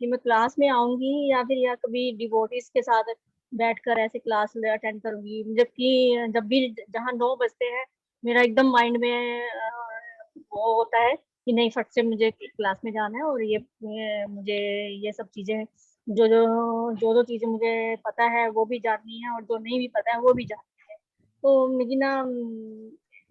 कि मैं क्लास में आऊंगी, या फिर या कभी डिवोटीज के साथ बैठकर ऐसे क्लास अटेंड करूंगी। जबकि जब भी जहाँ 9 बजते हैं, मेरा एकदम माइंड में वो होता है कि नहीं, फट से मुझे क्लास में जाना है, और ये मुझे ये सब चीजें जो चीजें मुझे पता है वो भी जाननी है, और जो नहीं भी पता है वो भी जाननी है। तो मुझे ना,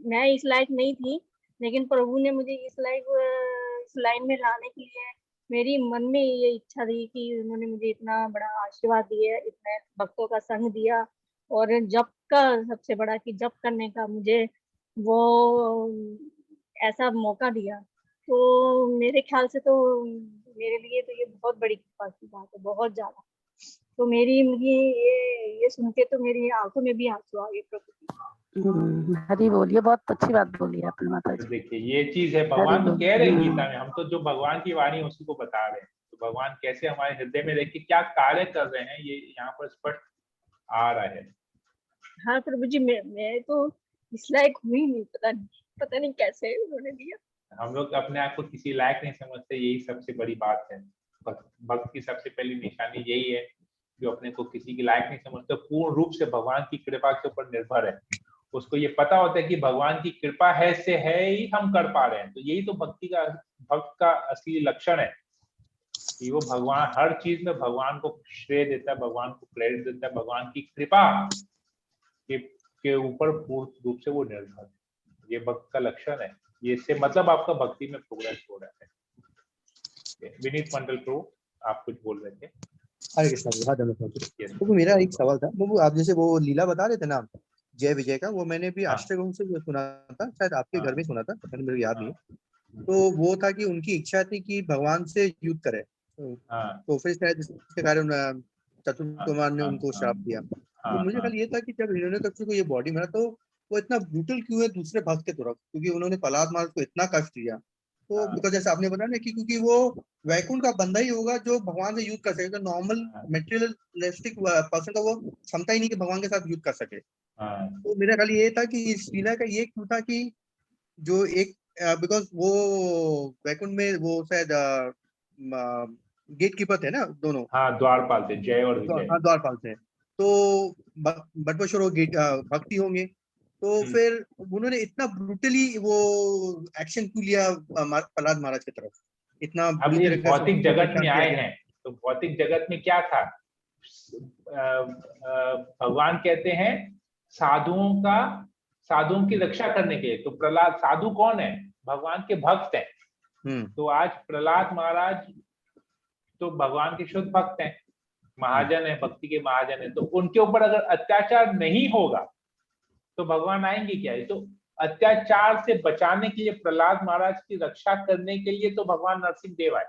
मैं इस लायक नहीं थी, लेकिन प्रभु ने मुझे इस लाइन में लाने के लिए मेरी मन में ये इच्छा थी कि उन्होंने मुझे इतना बड़ा आशीर्वाद दिया, इतने भक्तों का संग दिया, और जप का सबसे बड़ा कि जप करने का मुझे वो ऐसा मौका दिया। तो मेरे ख्याल से तो मेरे लिए तो ये बहुत बड़ी कृपा की बात है, बहुत ज्यादा। तो मुझे ये सुन के तो मेरी आंखों में भी आंसू आ गए प्रभु। हरी बोलिए, बहुत अच्छी बात बोली आपने माता जी। देखिए ये चीज है, भगवान तो कह रहे हैं गीता में, हम तो जो भगवान की वाणी उसी को बता रहे हैं। तो भगवान कैसे हमारे हृदय में रह के क्या कार्य कर रहे हैं, ये यहाँ पर स्पष्ट आ रहा है। हाँ प्रभु जी, मैं तो इस लायक हुई नहीं, पता नहीं कैसे उन्होंने दिया। हम लोग अपने आप को किसी लायक नहीं समझते, यही सबसे बड़ी बात है। भक्त की सबसे पहली निशानी यही है, जो अपने को किसी की लायक नहीं समझते, पूर्ण रूप से भगवान की कृपा के ऊपर निर्भर है। उसको ये पता होता है कि भगवान की कृपा है से है ही हम कर पा रहे हैं। तो यही तो भक्त का असली लक्षण है कि वो भगवान हर चीज में भगवान को श्रेय देता है, भगवान को क्रेडिट देता है, भगवान की कृपा के ऊपर पूर्ण रूप से वो निर्भर है। ये भक्त का लक्षण है। ये इससे मतलब आपका भक्ति में प्रोग्रेस हो रहा है। विनीत मंडल प्रो, आप कुछ बोल रहे थे। हरे कृष्णा जी। हाँ तो मेरा एक सवाल था, वो आप जैसे वो लीला बता रहे थे ना जय विजय का, वो मैंने भी आश्रय से सुना था, शायद आपके घर में सुना था, मेरे को याद नहीं है। तो वो था कि उनकी इच्छा थी कि भगवान से युद्ध करे, तो फिर शायद इसके कारण चतुर्कुमार ने उनको श्राप दिया। तो मुझे कल ये था कि जब हिरण्यकशिपु को ये बॉडी मिला, तो वो इतना ब्रूटल क्यों है दूसरे भक्त के तरफ, क्योंकि उन्होंने प्रहलाद महाराज को इतना कष्ट दिया, तो हाँ। बिकॉज जैसे आपने बताया ना कि क्योंकि वो वैकुंठ का बंदा ही होगा जो भगवान से युद्ध कर सके, तो नॉर्मल हाँ। मेटेरियलिस्टिक पर्सन का वो क्षमता ही नहीं कि भगवान के साथ युद्ध कर सके। हाँ। तो मेरा ख्याल ये था कि इस लीला का ये क्यों था कि जो एक बिकॉज वो वैकुंठ में वो शायद गेट कीपर थे ना दोनों, हाँ, द्वारपाल थे, जय और विजय। हाँ द्वारपाल थे। तो बटवेश्वर वो गेट भक्ति होंगे, तो फिर उन्होंने इतना ब्रूटली वो एक्शन क्यों लिया प्रहलाद महाराज की तरफ, इतना अब बुरी इस तरीके से भौतिक उनको जगत परेशान में किया आए गया। हैं, तो भौतिक जगत में क्या था? भगवान कहते हैं साधुओं की रक्षा करने के लिए। तो प्रहलाद साधु कौन है? भगवान के भक्त हैं। तो आज प्रहलाद महाराज तो भगवान के शुद्ध भक्त हैं, महाजन है, भक्ति के महाजन है। तो उनके ऊपर अगर अत्याचार नहीं होगा तो भगवान आएंगे क्या? तो अत्याचार से बचाने के लिए, प्रहलाद महाराज की रक्षा करने के लिए तो भगवान नरसिंह देव आए।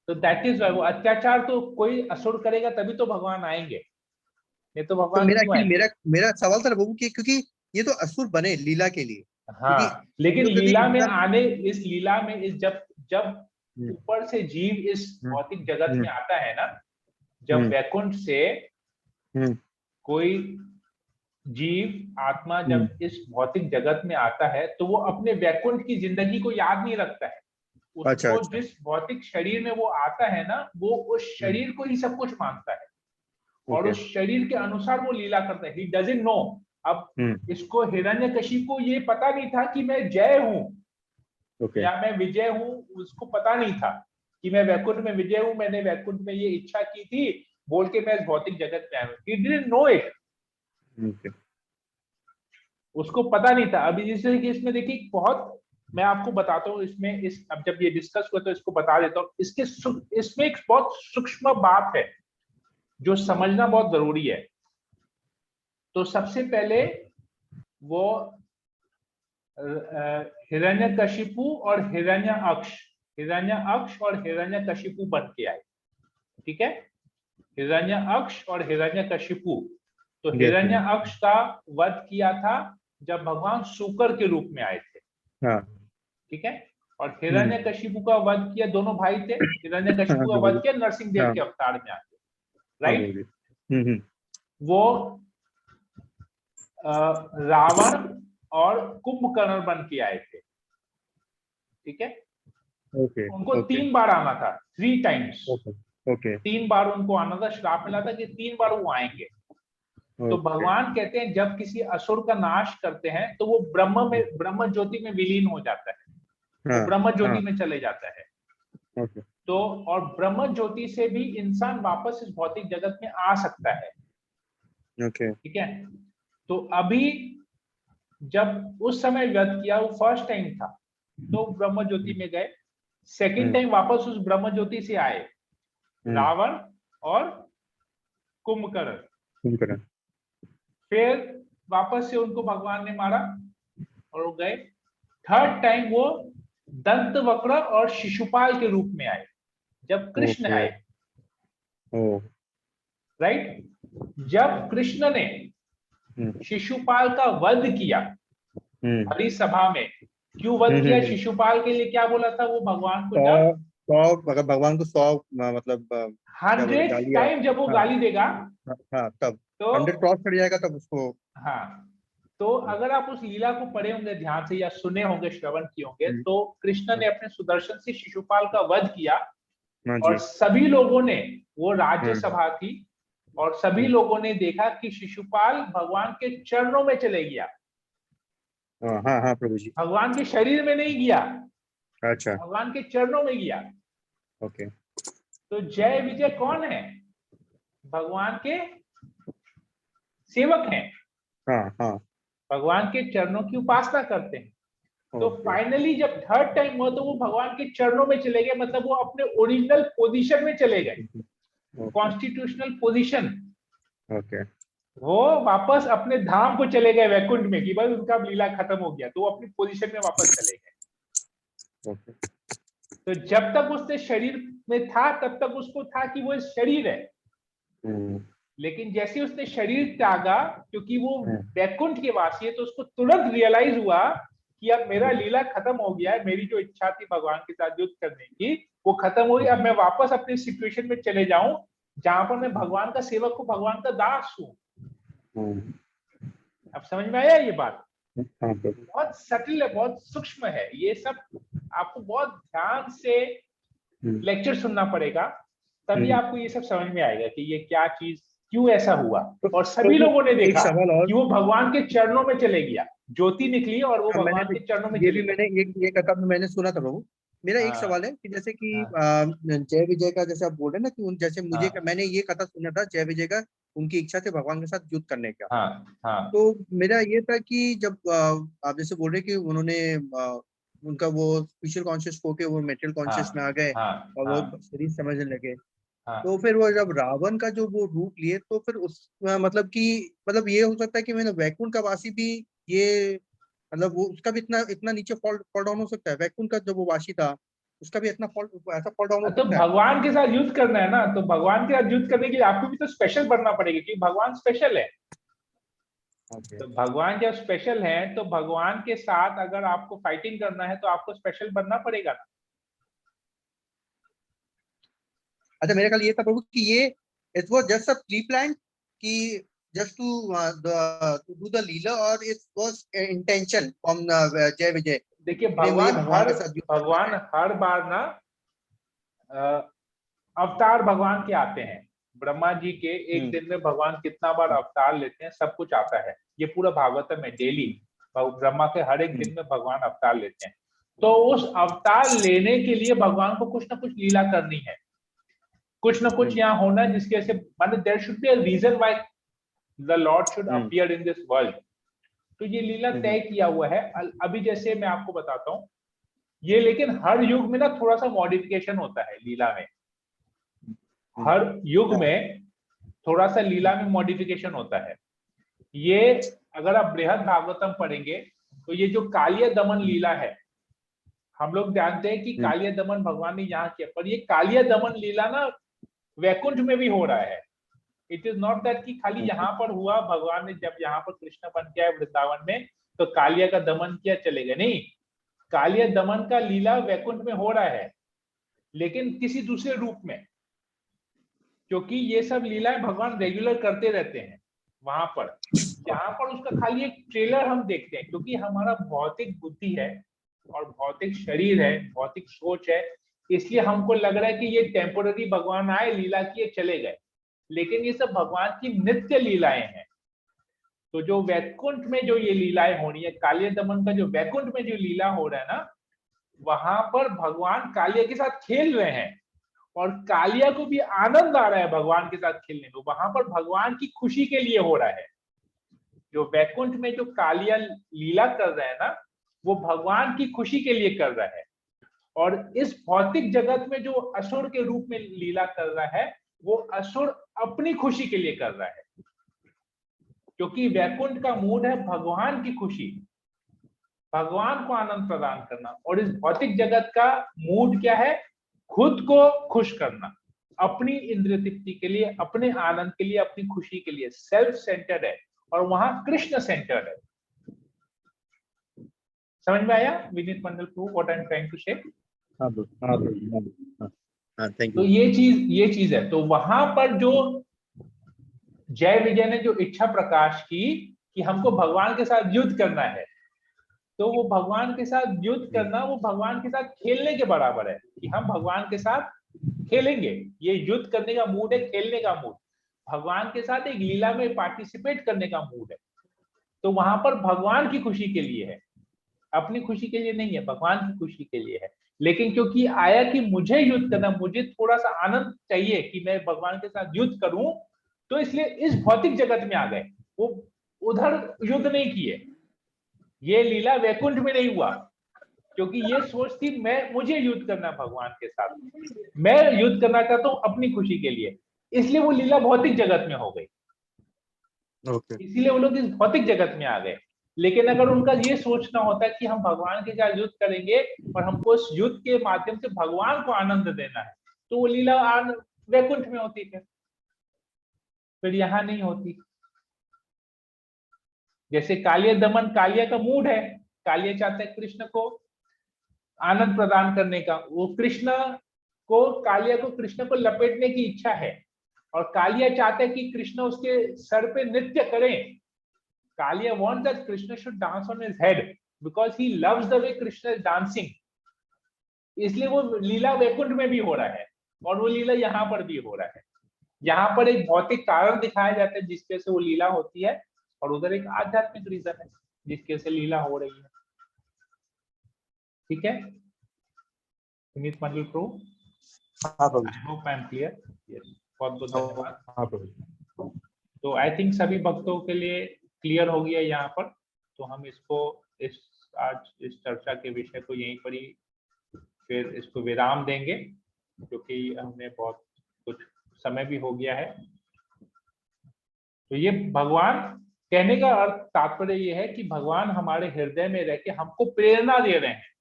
तो दैट इज वाई वो अत्याचार तो कोई असुर करेगा तभी तो भगवान आएंगे, नहीं तो तो भगवान मेरा क्यों आएंगे? मेरा सवाल था बाबू कि क्योंकि ये तो असुर बने लीला के लिए, हाँ, लेकिन क्योंकि लीला में इंसान आने, इस लीला में इस जब ऊपर से जीव इस भौतिक जगत में आता है ना, जब वैकुंठ से कोई जीव आत्मा जब इस भौतिक जगत में आता है तो वो अपने वैकुंठ की जिंदगी को याद नहीं रखता है। उसको अच्छा। जिस भौतिक शरीर में वो आता है ना, वो उस शरीर को ही सब कुछ मानता है और उस शरीर के अनुसार वो लीला करता है। He doesn't know. अब इसको हिरण्यकशिपु को ये पता नहीं था कि मैं जय हूं या मैं विजय हूं। उसको पता नहीं था कि मैं वैकुंठ में विजय हूं, मैंने वैकुंठ में ये इच्छा की थी बोल के मैं इस भौतिक जगत में आया हूं। He didn't know it. उसको पता नहीं था। अभी जैसे कि इसमें देखिए, बहुत मैं आपको बताता हूँ इसमें, अब जब ये डिस्कस हुआ तो इसको बता देता हूँ। इसमें एक बहुत सूक्ष्म बात है जो समझना बहुत जरूरी है। तो सबसे पहले वो हिरण्यकशिपु और हिरण्यअक्ष और हिरण्यकशिपु बन के आए। ठीक है, हिरण्यअक्ष और हिरण्यकशिपु। तो हिरण्यअक्ष का वध किया था जब भगवान शूकर के रूप में आए थे। ठीक है, और हिरण्यकशिपु का वध किया, दोनों भाई थे, हिरण्यकशिपु का वध किया नरसिंह देव के अवतार में आके। राइट। वो रावण और कुंभकर्ण बन के आए थे। ठीक है, उनको 3 बार आना था, 3 टाइम्स। 3 बार उनको आना था, श्राप मिला था कि 3 बार वो आएंगे। तो भगवान कहते हैं जब किसी असुर का नाश करते हैं तो वो ब्रह्म ज्योति में विलीन हो जाता है, वो ब्रह्म ज्योति में चले जाता है। तो और ब्रह्म ज्योति से भी इंसान वापस इस भौतिक जगत में आ सकता है। ठीक है, तो अभी जब उस समय वध किया, वो फर्स्ट टाइम था तो ब्रह्म ज्योति में गए। सेकंड टाइम वापस उस ब्रह्म ज्योति से आए रावण और कुंभकर्ण। फिर वापस से उनको भगवान ने मारा और वो गए। थर्ड टाइम वो दंतवक्र और शिशुपाल के रूप में आए जब कृष्ण आए। राइट, जब कृष्ण ने शिशुपाल का वध किया हरि सभा में, क्यों वध किया? शिशुपाल के लिए क्या बोला था वो भगवान को? जब अगर भगवान को 100 मतलब 100 टाइम जब वो गाली देगा तब तो 100 क्रॉस कर जाएगा तब उसको। हाँ, तो अगर आप उस लीला को पढ़े होंगे ध्यान से या सुने होंगे, श्रवण किए होंगे, तो कृष्ण ने अपने सुदर्शन से शिशुपाल का वध किया और सभी लोगों ने, वो राज्यसभा थी और सभी लोगों ने देखा कि शिशुपाल भगवान के चरणों में चले गया। हाँ प्रभु जी, भगवान के शरीर में नहीं गया, अच्छा, भगवान के चरणों में गया। ओके। तो जय विजय कौन है? भगवान के सेवक हैं। हाँ, भगवान के चरणों की उपासना करते हैं। तो फाइनली जब थर्ड टाइम हुआ तो वो भगवान के चरणों में चले गए, मतलब वो अपने ओरिजिनल पोजीशन में चले गए, कॉन्स्टिट्यूशनल पोजीशन। ओके, वो वापस अपने धाम को चले गए वैकुंठ में कि बस उनका लीला खत्म हो गया, तो वो अपनी पोजीशन में वापस चले गए। तो जब तक उसने शरीर में था तब तक उसको था कि वो शरीर है, लेकिन जैसे उसने शरीर त्यागा, क्योंकि वो वैकुंठ के वासी है, तो उसको तुरंत रियलाइज हुआ कि कि अब मेरा लीला खत्म हो गया है, मेरी जो इच्छा थी भगवान के साथ युद्ध करने की वो खत्म हो गई, अब मैं वापस अपनी सिचुएशन में चले जाऊं जहां पर मैं भगवान का सेवक हूँ, भगवान का दास हूँ। अब समझ में आया ये बात? बहुत सटल है, बहुत सूक्ष्म है ये सब, आपको बहुत ध्यान से लेक्चर सुनना पड़ेगा, तभी आपको ये सब समझ में आएगा कि ये क्या चीज, क्यों ऐसा हुआ। और सभी लोगों ने देखा कि वो भगवान के चरणों में चले गया, ज्योति निकली और वो भगवान के चरणों में ये चले भी गया। मैंने ये कथा में मैंने सुना था प्रभु। मेरा एक सवाल है कि जैसे कि जय विजय का जैसे आप बोल रहे हैं ना कि उन जैसे मुझे मैंने ये कथा सुना था जय विजय का, उनकी इच्छा थी भगवान के साथ युद्ध करने का। तो मेरा ये था कि जब आप जैसे बोल रहे कि उन्होंने उनका वो स्पिरिचुअल कॉन्शियस होके वो मेटेरियल कॉन्शियस में आ गए और वो शरीर समझने लगे, तो फिर वो जब रावण का जो वो रूप लिए तो फिर उस मतलब कि मतलब ये हो सकता है कि मैंने वैकुंठ का वासी भी ये मतलब वो उसका भी इतना नीचे फॉल डाउन हो सकता है। वैकुंठ का जो वो वासी था उसका भी इतना ऐसा फॉल डाउन हो तो सकता है। भगवान के साथ युद्ध करना है ना, तो भगवान के साथ युद्ध करने के लिए आपको भी तो स्पेशल बनना पड़ेगा, क्योंकि भगवान स्पेशल है। तो भगवान जब स्पेशल है तो भगवान के साथ अगर आपको फाइटिंग करना है तो आपको स्पेशल बनना पड़ेगा ना। अच्छा, मेरे ख्याल ये था प्रभु कि ये it was just a pre plan कि जस्ट टू डू द लीला, और इट वाज इंटेंशन फ्रॉम जय विजय। देखिए भगवान हर बार ना अवतार भगवान के आते हैं। ब्रह्मा जी के एक दिन में भगवान कितना बार अवतार लेते हैं सब कुछ आता है, ये पूरा भागवतम में डेली ब्रह्मा के हर एक दिन में भगवान अवतार लेते हैं। तो उस अवतार लेने के लिए भगवान को कुछ ना कुछ लीला करनी है, कुछ ना कुछ यहाँ होना है जिसके से मतलब there should be a reason why the lord should appear in this world. तो ये लीला तय किया हुआ है। अभी जैसे मैं आपको बताता हूँ ये, लेकिन हर युग में ना थोड़ा सा मॉडिफिकेशन होता है लीला में, हर युग में थोड़ा सा लीला में मॉडिफिकेशन होता है। ये अगर आप बृहद भागवतम पढ़ेंगे तो ये जो कालिया दमन लीला है, हम लोग जानते हैं कि कालिया दमन भगवान ने यहाँ किया, पर ये कालिया दमन लीला ना वैकुंठ में भी हो रहा है। इट इज नॉट दैट कि खाली यहाँ पर हुआ, भगवान ने जब यहाँ पर कृष्ण बन के आए वृंदावन में तो कालिया का दमन किया चले गए, नहीं, कालिया दमन का लीला वैकुंठ में हो रहा है लेकिन किसी दूसरे रूप में, क्योंकि ये सब लीलाएं भगवान रेगुलर करते रहते हैं वहां पर। यहाँ पर उसका खाली एक ट्रेलर हम देखते हैं, क्योंकि हमारा भौतिक बुद्धि है और भौतिक शरीर है, भौतिक सोच है, इसलिए हमको लग रहा है कि ये टेम्पोररी भगवान आए लीला किए चले गए, लेकिन ये सब भगवान की नित्य लीलाएं हैं। तो जो वैकुंठ में जो ये लीलाएं हो रही है, कालिया दमन का जो वैकुंठ में जो लीला हो रहा है ना, वहां पर भगवान कालिया के साथ खेल रहे हैं और कालिया को भी आनंद आ रहा है भगवान के साथ खेलने में, वहां पर भगवान की खुशी के लिए हो रहा है। जो वैकुंठ में जो कालिया लीला कर रहा है ना, वो भगवान की खुशी के लिए कर रहा है, और इस भौतिक जगत में जो असुर के रूप में लीला कर रहा है वो असुर अपनी खुशी के लिए कर रहा है, क्योंकि वैकुंठ का मूड है भगवान की खुशी, भगवान को आनंद प्रदान करना, और इस भौतिक जगत का मूड क्या है, खुद को खुश करना, अपनी इंद्रिय तृप्ति के लिए, अपने आनंद के लिए, अपनी खुशी के लिए, सेल्फ सेंटर्ड है, और वहां कृष्ण सेंटर्ड है। समझ में आया Vineet Mandal Prabhu what I am trying to say? तो ये चीज है। तो वहां पर जो जय विजय ने जो इच्छा प्रकाश की कि हमको भगवान के साथ युद्ध करना है, तो वो भगवान के साथ युद्ध करना वो भगवान के साथ खेलने के बराबर है कि हम भगवान के साथ खेलेंगे। ये युद्ध करने का मूड है, खेलने का मूड, भगवान के साथ एक लीला में पार्टिसिपेट करने का मूड है। तो वहां पर भगवान की खुशी के लिए है, अपनी खुशी के लिए नहीं है, भगवान की खुशी के लिए है। लेकिन क्योंकि आया कि मुझे युद्ध करना, मुझे थोड़ा सा आनंद चाहिए कि मैं भगवान के साथ युद्ध करूं, तो इसलिए इस भौतिक जगत में आ गए, वो उधर युद्ध नहीं किए। ये लीला वैकुंठ में नहीं हुआ, क्योंकि ये सोच थी मुझे युद्ध करना भगवान के साथ, मैं युद्ध करना चाहता हूं अपनी खुशी के लिए, इसलिए वो लीला भौतिक जगत में हो गई। इसीलिए वो लोग इस भौतिक जगत में आ गए। लेकिन अगर उनका ये सोचना होता कि हम भगवान के साथ युद्ध करेंगे और हमको उस युद्ध के माध्यम से भगवान को आनंद देना है, तो वो लीला वैकुंठ में होती है, फिर यहां नहीं होती। जैसे कालिया दमन, कालिया का मूड है, कालिया चाहता है कृष्ण को आनंद प्रदान करने का, वो कृष्ण को कालिया को कृष्ण को लपेटने की इच्छा है, और कालिया चाहता है कि कृष्ण उसके सर पे नृत्य करें। Kaliya wants that Krishna should dance on his head because he loves the way Krishna is dancing। इसलिए वो लीला वैकुंठ में भी हो रहा है और वो लीला यहाँ पर भी हो रहा है। यहाँ पर एक भौतिक कारण दिखाया जाता है जिसके से वो लीला होती है, और उधर एक आध्यात्मिक रीजन है जिसके से लीला हो रही है। ठीक है, सुमित मंडल प्रभु, हाँ Prabhu, I hope I am clear. बहुत बहुत धन्यवाद। हाँ प्रभु। तो आई थिंक सभी भक्तों के लिए क्लियर हो गया यहाँ पर। तो हम इसको आज इस चर्चा के विषय को यहीं पर ही फिर इसको विराम देंगे, क्योंकि हमने बहुत कुछ समय भी हो गया है। तो ये भगवान कहने का अर्थ तात्पर्य ये है कि भगवान हमारे हृदय में रह के हमको प्रेरणा दे रहे हैं।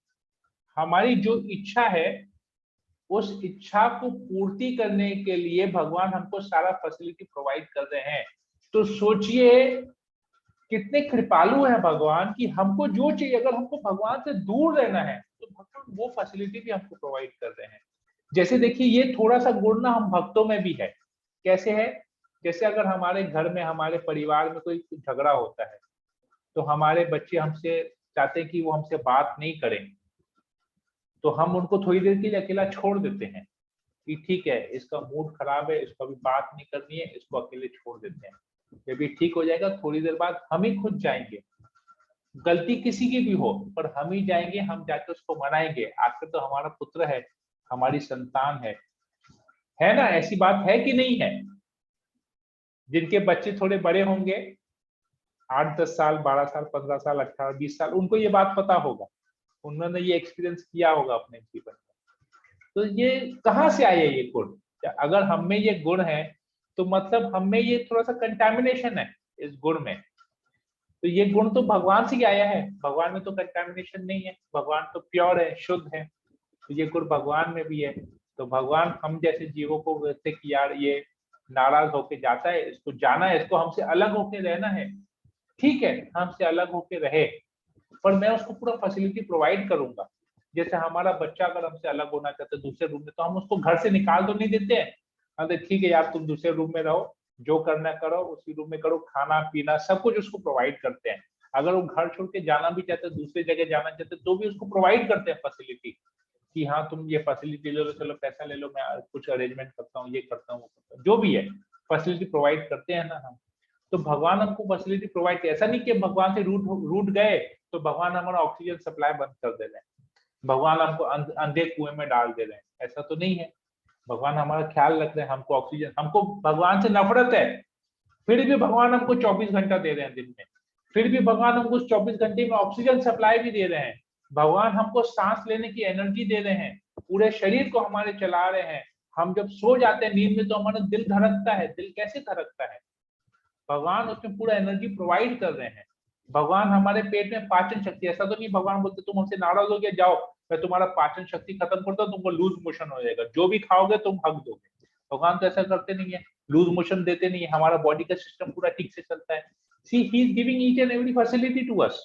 हमारी जो इच्छा है उस इच्छा को पूर्ति करने के लिए भगवान हमको सारा फैसिलिटी प्रोवाइड कर रहे हैं। तो सोचिए कितने कृपालु है भगवान कि हमको जो चाहिए, अगर हमको भगवान से दूर रहना है तो भगवान वो फैसिलिटी भी हमको प्रोवाइड कर रहे हैं। जैसे देखिए, ये थोड़ा सा गुण ना हम भक्तों में भी है। कैसे है? जैसे अगर हमारे घर में, हमारे परिवार में कोई झगड़ा होता है तो हमारे बच्चे हमसे चाहते हैं कि वो हमसे बात नहीं करें, तो हम उनको थोड़ी देर के लिए अकेला छोड़ देते हैं कि ठीक है, इसका मूड खराब है, इसको अभी बात नहीं करनी है, इसको अकेले छोड़ देते हैं। जब ये ठीक हो जाएगा थोड़ी देर बाद हम ही खुद जाएंगे। गलती किसी की भी हो पर हम ही जाएंगे, हम जाके उसको मनाएंगे। आखिर तो हमारा पुत्र है, हमारी संतान है ना? ऐसी बात है कि नहीं है? जिनके बच्चे थोड़े बड़े होंगे, 8-10 साल, 12 साल, 15 साल, 18, 20 साल, उनको ये बात पता होगा, उन्होंने ये एक्सपीरियंस किया होगा अपने जीवन में। तो ये कहाँ से आया ये गुण? अगर हम में ये गुण है तो मतलब हम में ये थोड़ा सा कंटामिनेशन है इस गुण में। तो ये गुण तो भगवान से ही आया है, भगवान में तो कंटामिनेशन नहीं है, भगवान तो प्योर है, शुद्ध है। तो ये गुण भगवान में भी है। तो भगवान हम जैसे जीवों को कहते कि यार ये नाराज होके जाता है, इसको जाना है, इसको हमसे अलग होके रहना है। ठीक है, हमसे अलग होके रहे, पर मैं उसको पूरा फैसिलिटी प्रोवाइड करूंगा। जैसे हमारा बच्चा अगर हमसे अलग होना चाहता है दूसरे रूम में, तो हम उसको घर से निकाल तो नहीं देते हैं। अरे ठीक है यार, तुम दूसरे रूम में रहो, जो करना करो उसी रूम में करो, खाना पीना सब कुछ उसको प्रोवाइड करते हैं। अगर वो घर छोड़ के जाना भी चाहते हैं, दूसरी जगह जाना चाहते हैं, तो भी उसको प्रोवाइड करते हैं फैसिलिटी कि हाँ तुम ये फैसिलिटी ले लो, चलो पैसा ले लो, मैं कुछ अरेंजमेंट करता हूँ, ये करता हूँ, वो करता हूँ, जो भी है फैसिलिटी प्रोवाइड करते हैं ना हम। तो भगवान हमको फैसिलिटी प्रोवाइड, ऐसा नहीं कि भगवान से रूट गए तो भगवान हमारा ऑक्सीजन सप्लाई बंद कर दे रहे हैं, भगवान हमको अंधे कुएं में डाल दे रहे हैं, ऐसा तो नहीं है। भगवान हमारा ख्याल रख रहे हैं, हमको ऑक्सीजन, हमको भगवान से नफरत है फिर भी भगवान हमको 24 घंटा दे रहे हैं दिन में, फिर भी भगवान हमको 24 घंटे में ऑक्सीजन सप्लाई भी दे रहे हैं, भगवान हमको सांस लेने की एनर्जी दे रहे हैं, पूरे शरीर को हमारे चला रहे हैं। हम जब सो जाते हैं नींद में तो हमारा दिल धड़कता है। दिल कैसे धड़कता है? भगवान उसमें पूरा एनर्जी प्रोवाइड कर रहे हैं। भगवान हमारे पेट में पाचन शक्ति, ऐसा तो नहीं भगवान बोलते तुम हमसे नाराज हो गए, जाओ मैं तुम्हारा पाचन शक्ति खत्म करता हूँ, तुमको लूज मोशन हो जाएगा, जो भी खाओगे तुम हक दोगे। भगवान तो ऐसा करते नहीं है, लूज मोशन देते नहीं है, हमारा बॉडी का सिस्टम पूरा ठीक से चलता है। See he is giving each and every facility to us.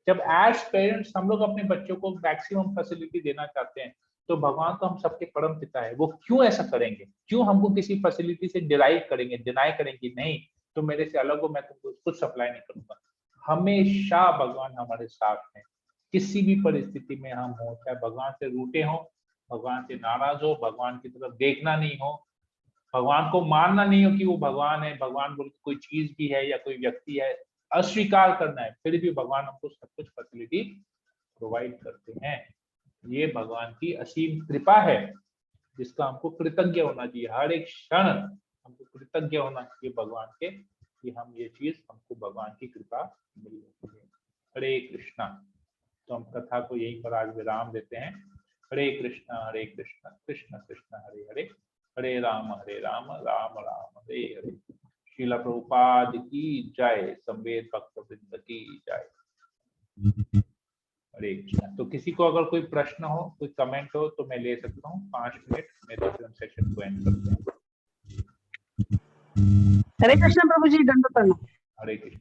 जब एज पेरेंट्स हम लोग अपने बच्चों को मैक्सिमम फैसिलिटी देना चाहते हैं, तो भगवान तो हम सबके परम पिता है, वो क्यों ऐसा करेंगे? क्यों हमको किसी फैसिलिटी से डिराइव करेंगे, डिनाई करेंगे? नहीं, तुम मेरे से अलग हो, मैं तुमको कुछ सप्लाई नहीं करूंगा। हमेशा भगवान हमारे साथ हैं, किसी भी परिस्थिति में हम हो, चाहे भगवान से रूठे हो, भगवान से नाराज हो, भगवान की तरफ देखना नहीं हो, भगवान को मानना नहीं हो कि वो भगवान है, भगवान बोल कोई चीज भी है या कोई व्यक्ति है, अस्वीकार करना है, फिर भी भगवान हमको सब कुछ फैसिलिटी प्रोवाइड करते हैं। ये भगवान की असीम कृपा है जिसका हमको कृतज्ञ होना चाहिए। हर एक क्षण हमको कृतज्ञ होना चाहिए भगवान के कि हम ये चीज, हमको भगवान की कृपा मिली है। हरे कृष्णा। तो हम कथा को यहीं पर आज विराम देते हैं। हरे कृष्णा कृष्ण कृष्ण हरे हरे, हरे राम राम राम हरे हरे। श्रील प्रभुपाद की जय, संवेद भक्तवृंद की जय। हरे कृष्णा। तो किसी को अगर कोई प्रश्न हो, कोई कमेंट हो तो मैं ले सकता हूँ। 5 मिनट में दूसरे सेशन को एंड करते हैं। हरे कृष्ण प्रभु जी, दंड प्रणाम। हरे कृष्ण।